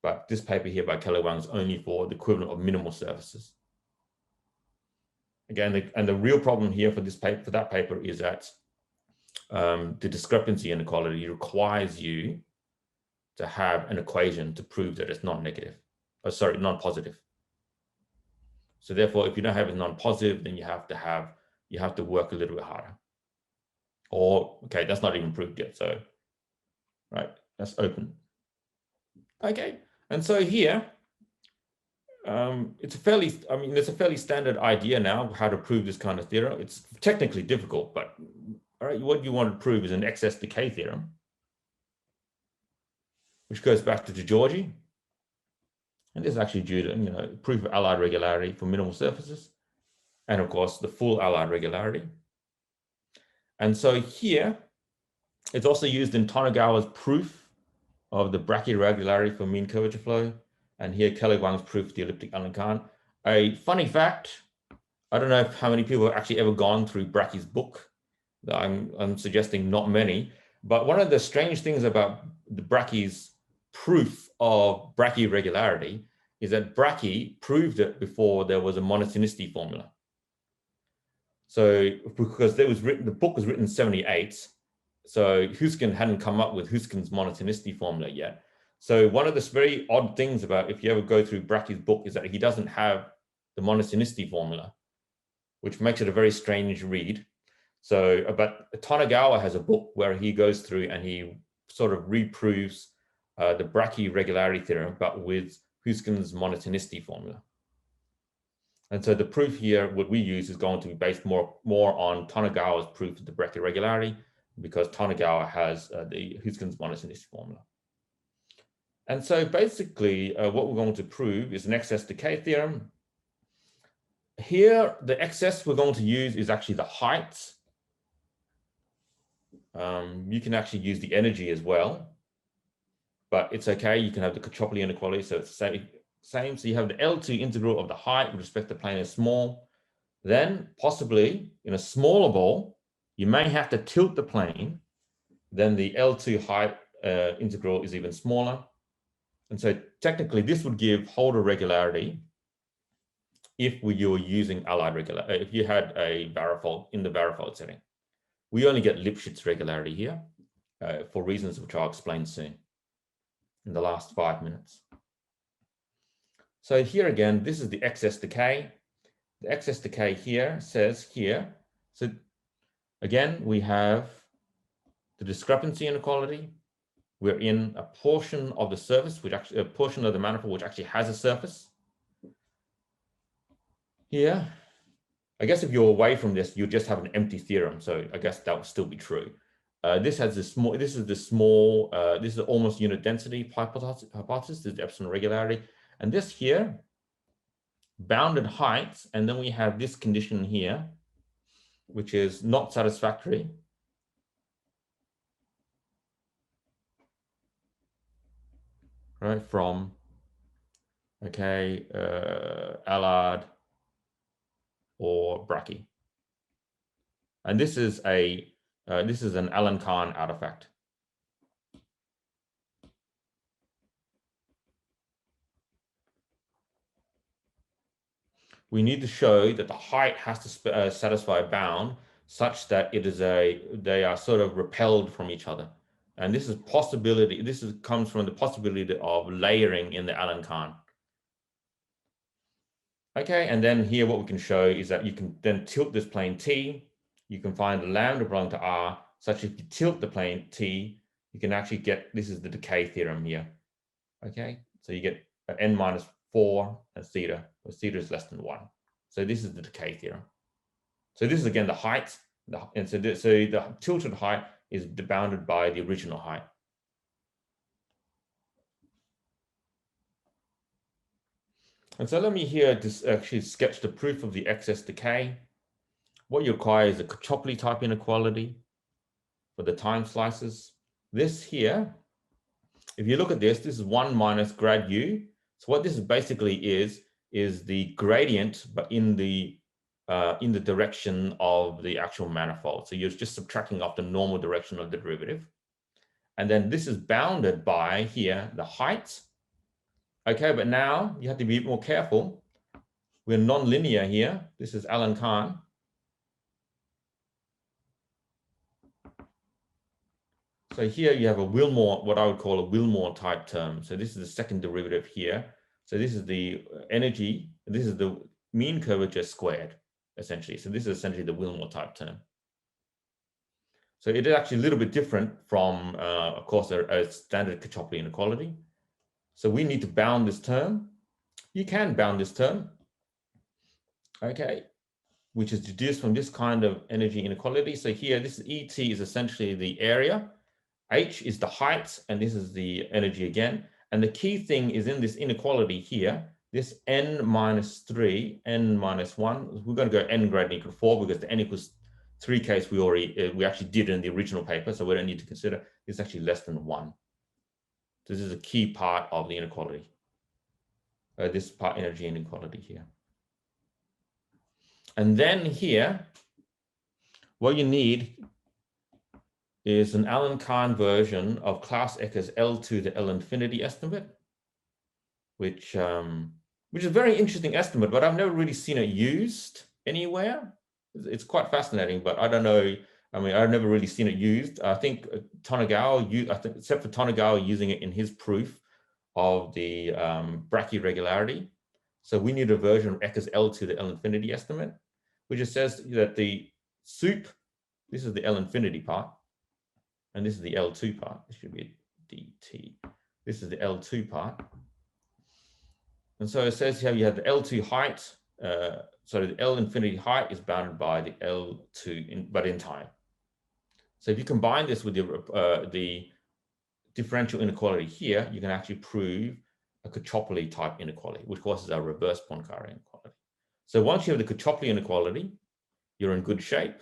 But this paper here by Kelly Wang is only for the equivalent of minimal surfaces. Again, and the real problem here for this paper, for that paper, is that the discrepancy inequality requires you to have an equation to prove that it's non-negative. Oh, sorry, non-positive. So therefore, if you don't have it non-positive, then you have to work a little bit harder. Or okay, that's not even proved yet. So, right, that's open. Okay, and so here, it's a fairly standard idea now how to prove this kind of theorem. It's technically difficult, but all right, what you want to prove is an excess decay theorem, which goes back to Georgi. And this is actually due to, proof of allied regularity for minimal surfaces, and of course the full allied regularity. And so here, it's also used in Tonegawa's proof of the Brakke regularity for mean curvature flow, and here Kelly Wang's proof of the elliptic Allen Cahn. A funny fact, I don't know how many people have actually ever gone through Brakke's book. I'm suggesting not many, but one of the strange things about the Brakke's proof of Brakke regularity is that Brakke proved it before there was a monotonicity formula. So because the book was written in 78, so Hiskin hadn't come up with Hiskin's monotonicity formula yet. So one of the very odd things about if you ever go through Brakke's book is that he doesn't have the monotonicity formula, which makes it a very strange read. So, but Tonegawa has a book where he goes through and he sort of reproves the Brakke regularity theorem, but with Hiskin's monotonicity formula. And so the proof here, what we use is going to be based more on Tonegawa's proof of the Brakke regularity, because Tonegawa has the Hiskin's monotonicity formula. And so basically what we're going to prove is an excess decay theorem. Here, the excess we're going to use is actually the height. You can actually use the energy as well, but it's okay. You can have the Cochopoly inequality, so it's the same. So you have the L2 integral of the height with respect to plane is small. Then possibly in a smaller ball, you may have to tilt the plane. Then the L2 height integral is even smaller. And so technically this would give Holder regularity if you were using allied regularity, if you had a Barrefold in the Barrefold setting. We only get Lipschitz regularity here for reasons which I'll explain soon in the last 5 minutes. So here again, this is the excess decay. The excess decay here says here, so again, we have the discrepancy inequality. We're in a portion of the surface, which actually, a portion of the manifold which actually has a surface. Here, I guess if you're away from this, you just have an empty theorem. So I guess that would still be true. This has this small, this is the small, this is almost unit density hypothesis, this is the epsilon regularity. And this here, bounded heights, and then we have this condition here, which is not satisfactory. Right, from, okay, Allard or Brakke. And this is an Allen Cahn artifact. We need to show that the height has to satisfy a bound such that they are sort of repelled from each other. And this is possibility, comes from the possibility of layering in the Allen Cahn. Okay, and then here what we can show is that you can then tilt this plane T. You can find the lambda belonging to R, such if you tilt the plane T, you can actually get, this is the decay theorem here. Okay, so you get n minus 4 and theta, where theta is less than 1. So this is the decay theorem. So this is again the height, and so the tilted height is bounded by the original height. And so let me here just actually sketch the proof of the excess decay. What you require is a Cochopoli type inequality for the time slices. This here, if you look at this, this is 1 minus grad u. So what this basically is the gradient, but in the direction of the actual manifold. So you're just subtracting off the normal direction of the derivative. And then this is bounded by here, the height. Okay, but now you have to be more careful. We're non-linear here. This is Allen Cahn. So here you have a Willmore, what I would call a Willmore type term. So this is the second derivative here. So this is the energy, this is the mean curvature squared, essentially. So this is essentially the Willmore type term. So it is actually a little bit different from, of course, a standard Cochopoli inequality. So we need to bound this term. You can bound this term, okay, which is deduced from this kind of energy inequality. So here, this is ET is essentially the area. H is the height, and this is the energy again. And the key thing is in this inequality here, this n minus 3, n minus 1, we're going to go n greater than equal to 4 because the n equals 3 case we actually did in the original paper, so we don't need to consider. It's actually less than 1. This is a key part of the inequality. This part energy inequality here. And then here, what you need is an Allen Cahn version of class Ecker's L to the L infinity estimate, which is a very interesting estimate, but I've never really seen it used anywhere. It's quite fascinating, but I don't know. I mean, I've never really seen it used. I think Tonegawa, except for Tonegawa using it in his proof of the Brakke regularity. So we need a version of Ecker's L to the L infinity estimate, which just says that the soup, this is the L infinity part, and this is the L2 part. This should be a dt. This is the L2 part. And so it says here you have the L2 height. So the L infinity height is bounded by the L2, but in time. So if you combine this with the differential inequality here, you can actually prove a Cochopoli type inequality, which of course is our reverse Poincare inequality. So once you have the Cochopoli inequality, you're in good shape.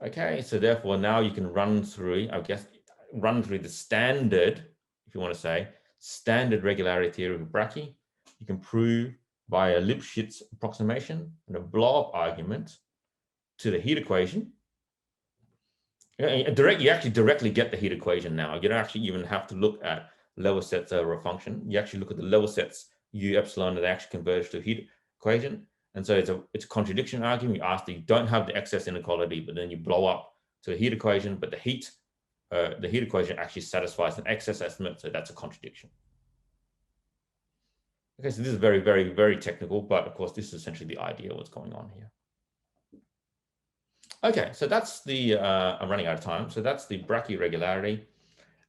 Okay, so therefore now you can run through, I guess, the standard, if you want to say, standard regularity theory of Brakke. You can prove by a Lipschitz approximation and a blow-up argument to the heat equation. You actually directly get the heat equation now. You don't actually even have to look at lower sets over a function. You actually look at the lower sets, u epsilon, and they actually converge to a heat equation. And so it's a contradiction argument. You ask that you don't have the excess inequality, but then you blow up to a heat equation, but the heat equation actually satisfies an excess estimate, so that's a contradiction. Okay, so this is very, very, very technical, but of course, this is essentially the idea of what's going on here. Okay, so that's the, I'm running out of time. So that's the Brakke regularity.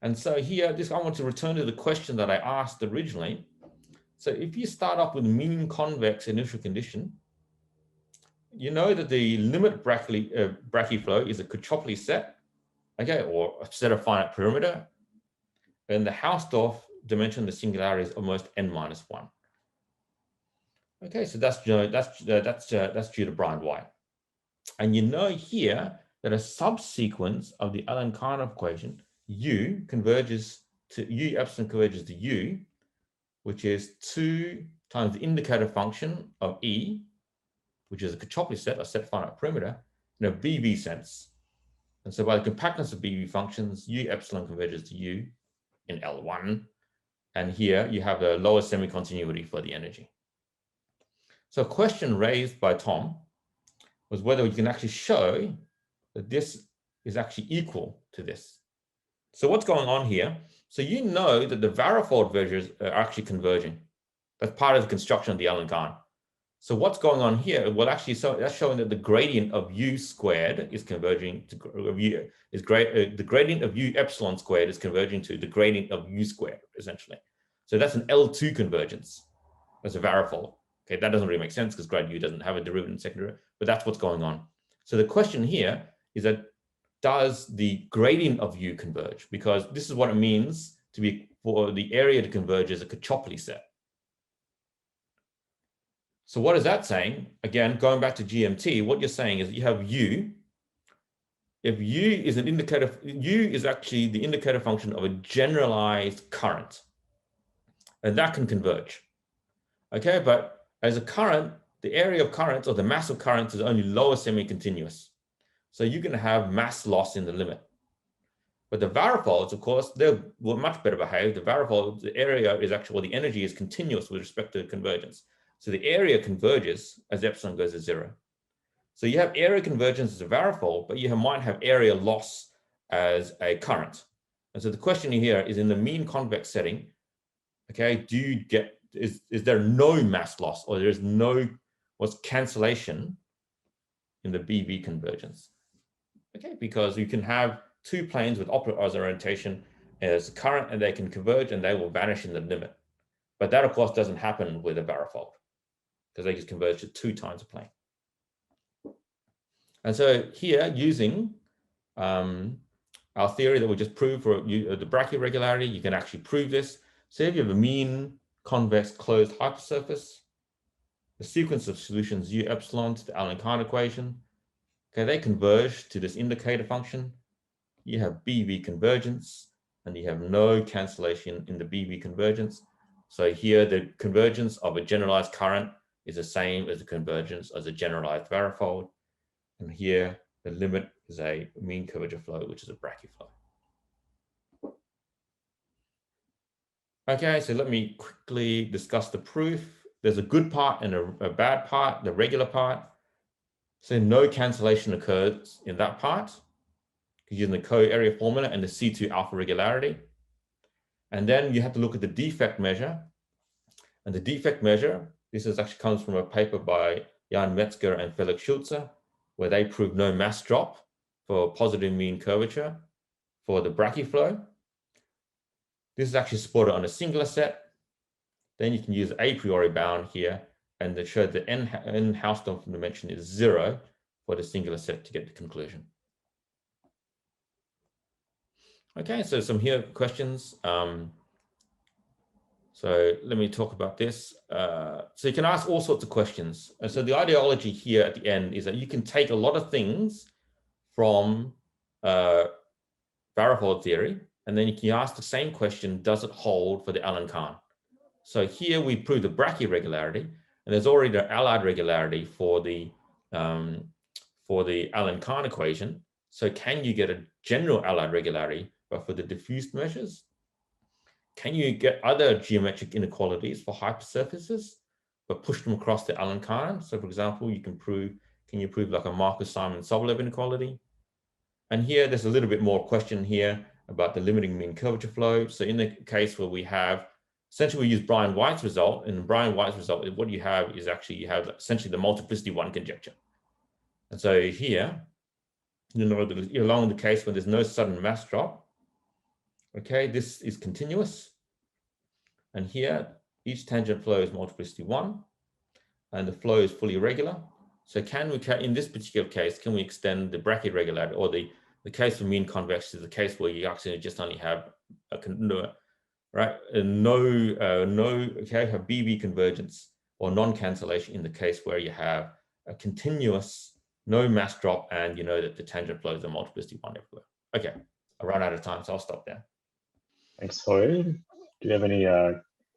And so here, I want to return to the question that I asked originally. So if you start off with mean convex initial condition, you know that the limit Brakke flow is a Cochopoli set, okay, or a set of finite perimeter. And the Hausdorff dimension of the singularity is almost n minus 1. Okay, so that's due to Brian White. And you know here that a subsequence of the Allen Cahn equation, u converges to u epsilon converges to u, which is 2 times the indicator function of E, which is a Cochopoli set, a set finite perimeter, in a BV sense. And so by the compactness of BV functions, u epsilon converges to u in L1. And here you have the lower semi-continuity for the energy. So a question raised by Tom was whether we can actually show that this is actually equal to this. So what's going on here? So you know that the varifold vectors are actually converging. That's part of the construction of the Allen Cahn. So what's going on here? Well, actually, so that's showing that the gradient of u squared is converging to the gradient of u epsilon squared is converging to the gradient of u squared, essentially. So that's an L2 convergence. That's a varifold. Okay, that doesn't really make sense because grad u doesn't have a derivative in second derivative, but that's what's going on. So the question here is that does the gradient of U converge? Because this is what it means to be for the area to converge as a Caccioppoli set. So what is that saying? Again, going back to GMT, what you're saying is you have U. If U is an indicator, U is actually the indicator function of a generalized current, and that can converge. Okay, but as a current, the area of currents or the mass of currents is only lower semi-continuous. So you can have mass loss in the limit. But the varifolds, of course, they're much better behaved. The varifolds, the area is actually, well, the energy is continuous with respect to convergence. So the area converges as epsilon goes to 0. So you have area convergence as a varifold, but you might have area loss as a current. And so the question here is in the mean convex setting, okay, do you get, is there no mass loss or there's no, what's cancellation in the BV convergence? Okay, because you can have two planes with opposite orientation as current and they can converge and they will vanish in the limit. But that, of course, doesn't happen with a varifold because they just converge to 2 times a plane. And so here, using our theory that we just proved for the Brakke regularity, you can actually prove this. So if you have a mean convex closed hypersurface, the sequence of solutions U epsilon to the Allen Cahn equation, okay, they converge to this indicator function. You have BV convergence, and you have no cancellation in the BV convergence. So here, the convergence of a generalized current is the same as the convergence as a generalized varifold. And here, the limit is a mean curvature flow, which is a Brakke flow. Okay, so let me quickly discuss the proof. There's a good part and a bad part, the regular part. So no cancellation occurs in that part using the co-area formula and the C2 alpha regularity. And then you have to look at the defect measure. And the defect measure, this is actually comes from a paper by Jan Metzger and Felix Schulze, where they proved no mass drop for positive mean curvature for the Brakke flow. This is actually supported on a singular set. Then you can use a priori bound here and they showed that n Hausdorff dimension is 0 for the singular set to get the conclusion. Okay, so some here questions. So let me talk about this. So you can ask all sorts of questions. And so the ideology here at the end is that you can take a lot of things from varifold theory, and then you can ask the same question, does it hold for the Allen Cahn? So here we prove the Brakke regularity, and there's already an allied regularity for the Allen Cahn equation. So can you get a general allied regularity, but for the diffuse measures? Can you get other geometric inequalities for hypersurfaces, but push them across the Allen Cahn? So for example, can you prove like a Marcus-Simon-Sobolev inequality? And here, there's a little bit more question here about the limiting mean curvature flow. So in the case where we have, essentially we use Brian White's result, and Brian White's result, what you have is actually, you have essentially the multiplicity 1 conjecture. And so here, you know, along the case where there's no sudden mass drop, okay, this is continuous. And here, each tangent flow is multiplicity 1, and the flow is fully regular. So can we, in this particular case, can we extend the Brakke regularity, or the case for mean convex is the case where you actually just only have a right, have BV convergence or non-cancellation in the case where you have a continuous, no mass drop, and you know that the tangent flows are multiplicity 1 everywhere. Okay, I ran out of time, so I'll stop there. Thanks, Jorge. Do you have any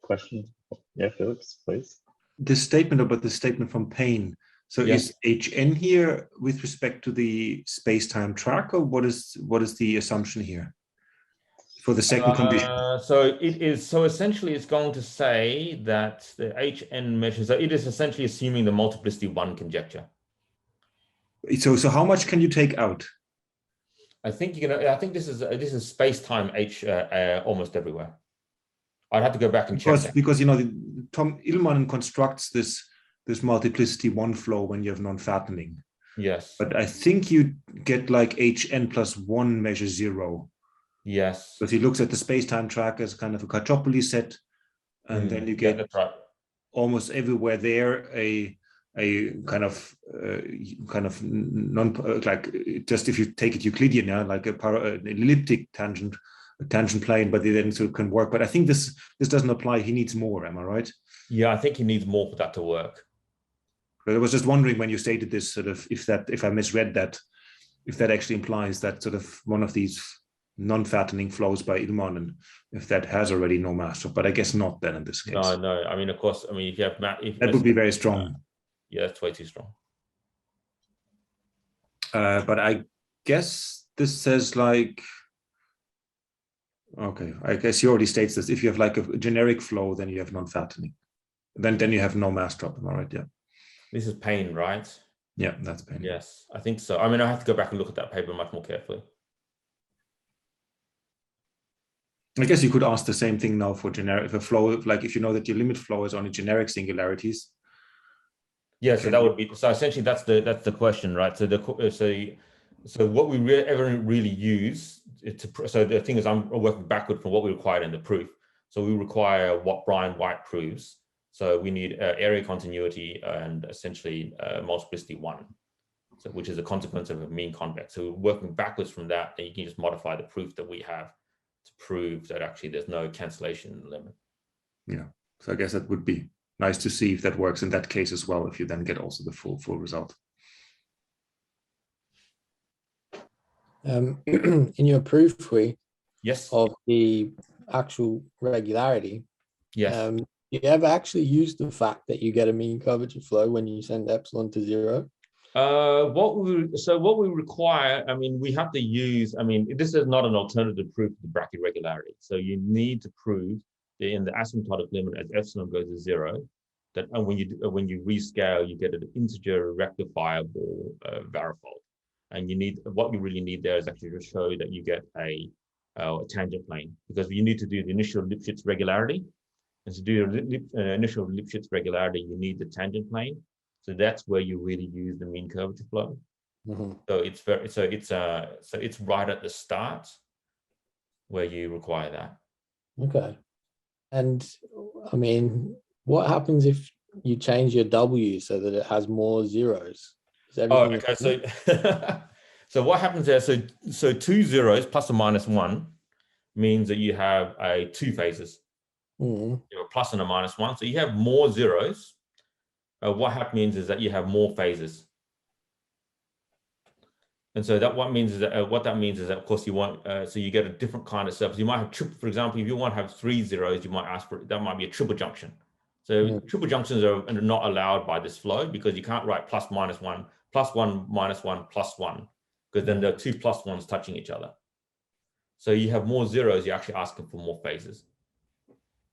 questions? Yeah, Felix, please. This statement about the statement from Payne. So yeah. Is Hn here with respect to the space-time track, or what is the assumption here for the second condition? So it is. So essentially, it's going to say that the Hn measures. So it is essentially assuming the multiplicity 1 conjecture. So how much can you take out? I think you can. I think this is space-time H almost everywhere. I'd have to go back and check because you know Tom Ilmanen constructs this multiplicity 1 flow when you have non-flattening. Yes. But I think you get like Hn plus 1 measure 0. Yes. Because he looks at the space-time track as kind of a Caccioppoli set, and then you get almost everywhere there a a kind of non like just if you take it Euclidean, yeah, like an elliptic tangent, a tangent plane, but it then sort of can work. But I think this doesn't apply. He needs more. Am I right? Yeah, I think he needs more for that to work. But I was just wondering when you stated this, sort of, if I misread that, if that actually implies that sort of one of these non-fattening flows by Ilmanen, if that has already no mass drop, but I guess not then in this case. No. I mean, of course, I mean, if you have that would be very strong. Yeah, that's way too strong. But I guess this says like, okay, I guess he already states this. If you have like a generic flow, then you have non-fattening. Then you have no mass drop. Am I right? Yeah. This is pain, right? Yeah, that's pain. Yes, I think so. I mean, I have to go back and look at that paper much more carefully. I guess you could ask the same thing now for generic, if a flow, like if you know that your limit flow is only generic singularities. Yeah, so that would be, so essentially that's the question, right? So what we ever really use so the thing is I'm working backward from what we required in the proof. So we require what Brian White proves. So we need area continuity and essentially multiplicity 1, so which is a consequence of a mean convex. So we're working backwards from that, then you can just modify the proof that we have to prove that actually there's no cancellation in the limit. Yeah, so I guess that would be nice to see if that works in that case as well, if you then get also the full result. In your proof yes of the actual regularity, yes you ever actually use the fact that you get a mean curvature flow when you send epsilon to 0? What we require, I mean, we have to use, I mean, this is not an alternative proof of the Brakke regularity. So you need to prove that in the asymptotic limit as epsilon goes to 0, that when you rescale, you get an integer rectifiable varifold. And you need, what you really need there is actually to show that you get a tangent plane, because you need to do the initial Lipschitz regularity. And to do the initial Lipschitz regularity, you need the tangent plane. So that's where you really use the mean curvature flow. Mm-hmm. So it's right at the start where you require that. Okay. And I mean, what happens if you change your W so that it has more zeros? Oh, okay. So what happens there? So 2 zeros plus or minus 1 means that you have a 2 phases. Mm-hmm. You have a plus and a minus 1. So you have more zeros. What happens is that you have more phases. And so that what that means is that of course you want, so you get a different kind of surface. You might have triple, for example, if you want to have 3 zeros, you might ask for, that might be a triple junction. So triple junctions are not allowed by this flow because you can't write plus minus 1, plus 1, minus 1, plus 1, because then there are 2 plus 1s touching each other. So you have more zeros, you're actually asking for more phases.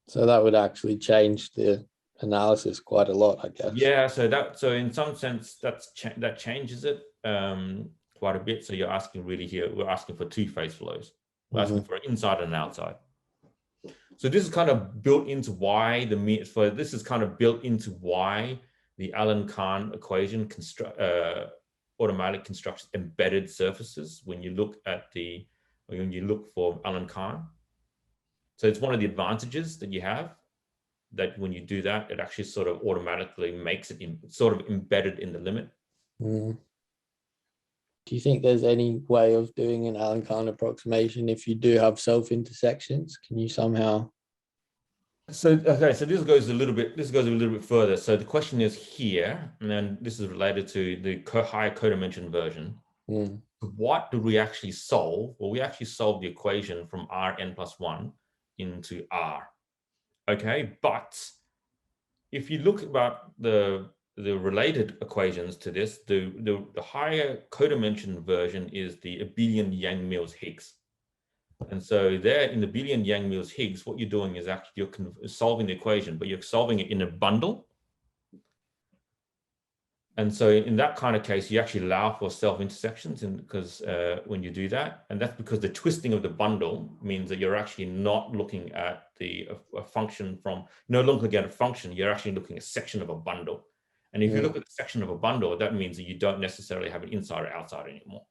So that would actually change the analysis quite a lot, I guess. Yeah, so in some sense that changes it quite a bit. So you're asking really here, we're asking for 2 phase flows. We're asking for an inside and an outside. So this is kind of built into why the Allen Cahn equation automatically constructs embedded surfaces when you look for Allen Cahn. So it's one of the advantages that you have, that when you do that, it actually sort of automatically makes it sort of embedded in the limit. Mm. Do you think there's any way of doing an Allen Cahn approximation if you do have self-intersections? Can you somehow? So this goes a little bit further. So the question is here, and then this is related to the higher codimension version. Mm. What do we actually solve? Well, we actually solve the equation from Rn plus 1 into R. Okay, but if you look about the related equations to this, the higher codimension version is the abelian Yang-Mills-Higgs. And so there in the abelian Yang-Mills-Higgs, what you're doing is actually you're solving the equation, but you're solving it in a bundle. And so in that kind of case, you actually allow for self-intersections, and because when you do that, and that's because the twisting of the bundle means that you're actually not looking at a function from, no longer looking at a function, you're actually looking at a section of a bundle. And if you look at the section of a bundle, that means that you don't necessarily have an inside or outside anymore.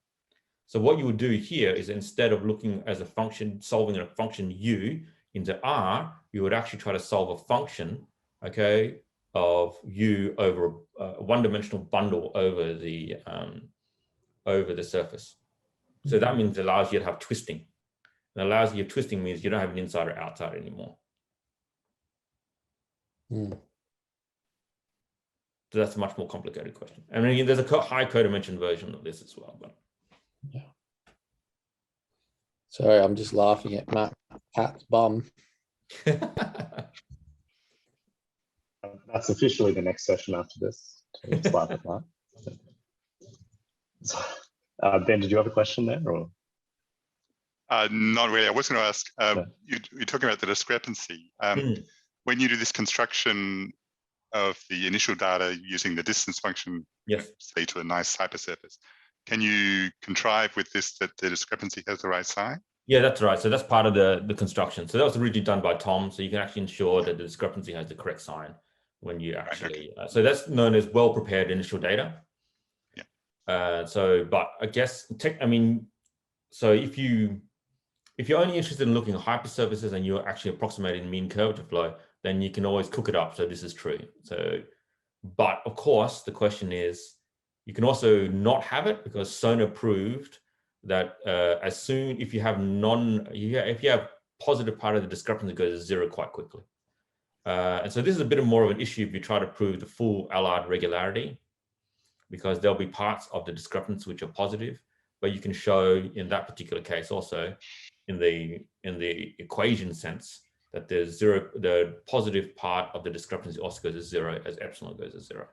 So what you would do here is, instead of looking as a function, solving a function u into R, you would actually try to solve a function, okay, of U over a one-dimensional bundle over the surface. So that means it allows you to have twisting. And allows you twisting means you don't have an inside or outside anymore. So that's a much more complicated question. I mean, there's a high codimension version of this as well. But yeah. Sorry, I'm just laughing at Pat's bum. That's officially the next session after this. Let's laugh at that. Ben, did you have a question there? Or? Not really. I was going to ask, you're talking about the discrepancy. When you do this construction of the initial data using the distance function, yes, say to a nice hypersurface, can you contrive with this that the discrepancy has the right sign? Yeah, that's right. So that's part of the construction. So that was originally done by Tom. So you can actually ensure that the discrepancy has the correct sign when you actually. Okay. So that's known as well-prepared initial data. Yeah. But I guess so if you're only interested in looking at hypersurfaces and you're actually approximating mean curvature flow, then you can always cook it up. So this is true. So, but of course, the question is, you can also not have it because Sona proved that if you have positive part of the discrepancy goes to zero quite quickly. And so this is a bit more of an issue if you try to prove the full Allard regularity, because there'll be parts of the discrepancy which are positive, but you can show in that particular case also in the equation sense that there's zero, the positive part of the discrepancy also goes to zero as epsilon goes to zero,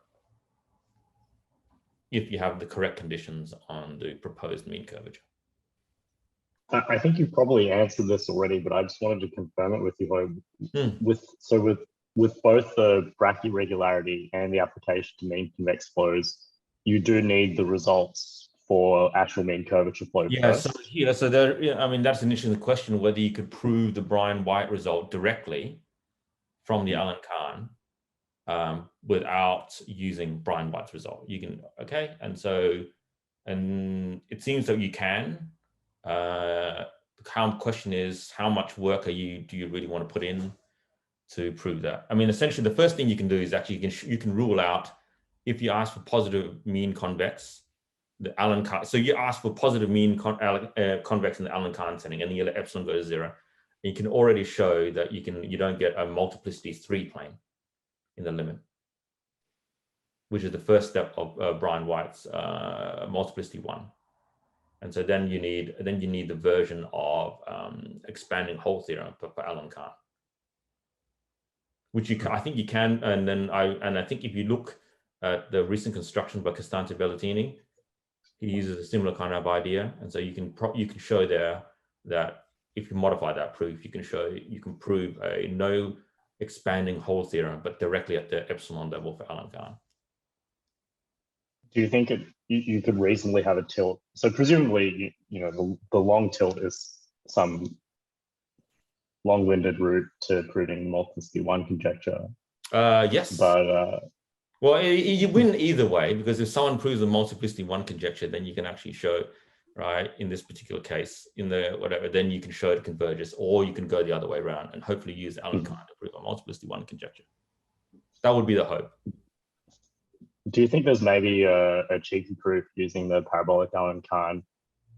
if you have the correct conditions on the proposed mean curvature. I think you probably answered this already, but I just wanted to confirm it with you. With both the Brakke regularity and the application to mean convex flows, you do need the results for actual mean curvature flow. Yeah, first. So there, I mean, that's an interesting question, whether you could prove the Bryan-White result directly from the Allen Cahn without using Bryan-White's result. You can, okay, and it seems that you can. The question is, how much work do you really want to put in to prove that? I mean, essentially, the first thing you can do is actually you can rule out, if you ask for positive mean convex, the Allen Cahn. So you ask for positive mean convex in the Allen Cahn setting, and you let epsilon go to zero. And you can already show that you don't get a multiplicity 3 plane in the limit, which is the first step of Bryan-White's multiplicity 1. And so then you need the version of expanding Hall theorem for Allen Cahn, which I think you can. And I think if you look at the recent construction by Costante Bellatini, he uses a similar kind of idea. And so you can show there that if you modify that proof, you can prove a no expanding Hall theorem, but directly at the epsilon level for Allen Cahn. Do you think you could reasonably have a tilt? So presumably, the long tilt is some long-winded route to proving multiplicity 1 conjecture. Yes. But well, you win either way, because if someone proves a multiplicity 1 conjecture, then you can actually show, right, in this particular case, then you can show it converges, or you can go the other way around and hopefully use Allen Cahn to prove a multiplicity 1 conjecture. That would be the hope. Do you think there's maybe a cheeky proof using the parabolic Allen Cahn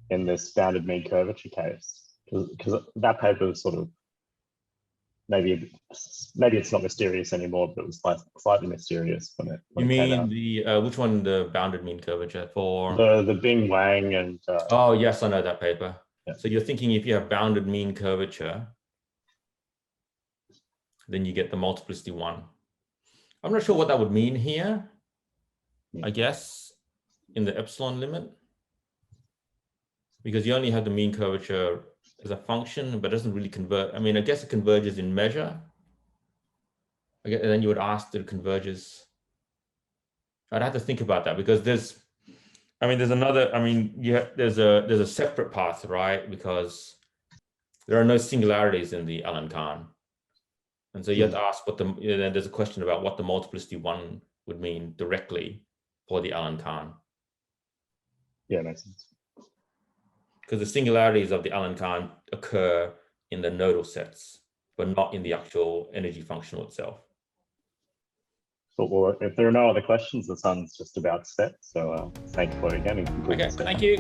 in this standard mean curvature case? Because that paper is sort of, maybe it's not mysterious anymore, but it was slightly mysterious when it came out. The which one, the bounded mean curvature for the Bing Wang and oh yes, I know that paper. Yeah. So you're thinking if you have bounded mean curvature, then you get the multiplicity 1. I'm not sure what that would mean here. I guess in the epsilon limit, because you only have the mean curvature as a function, but it doesn't really convert. I mean, I guess it converges in measure. And then you would ask that it converges. I'd have to think about that, because there's a separate path, right? Because there are no singularities in the Allen Cahn. And so you have to ask there's a question about what the multiplicity 1 would mean directly for the Allen Cahn. Yeah, makes sense. Because the singularities of the Allen Cahn occur in the nodal sets, but not in the actual energy functional itself. But well, if there are no other questions, the sun's just about set. So thank you for it again. And Okay, thank you.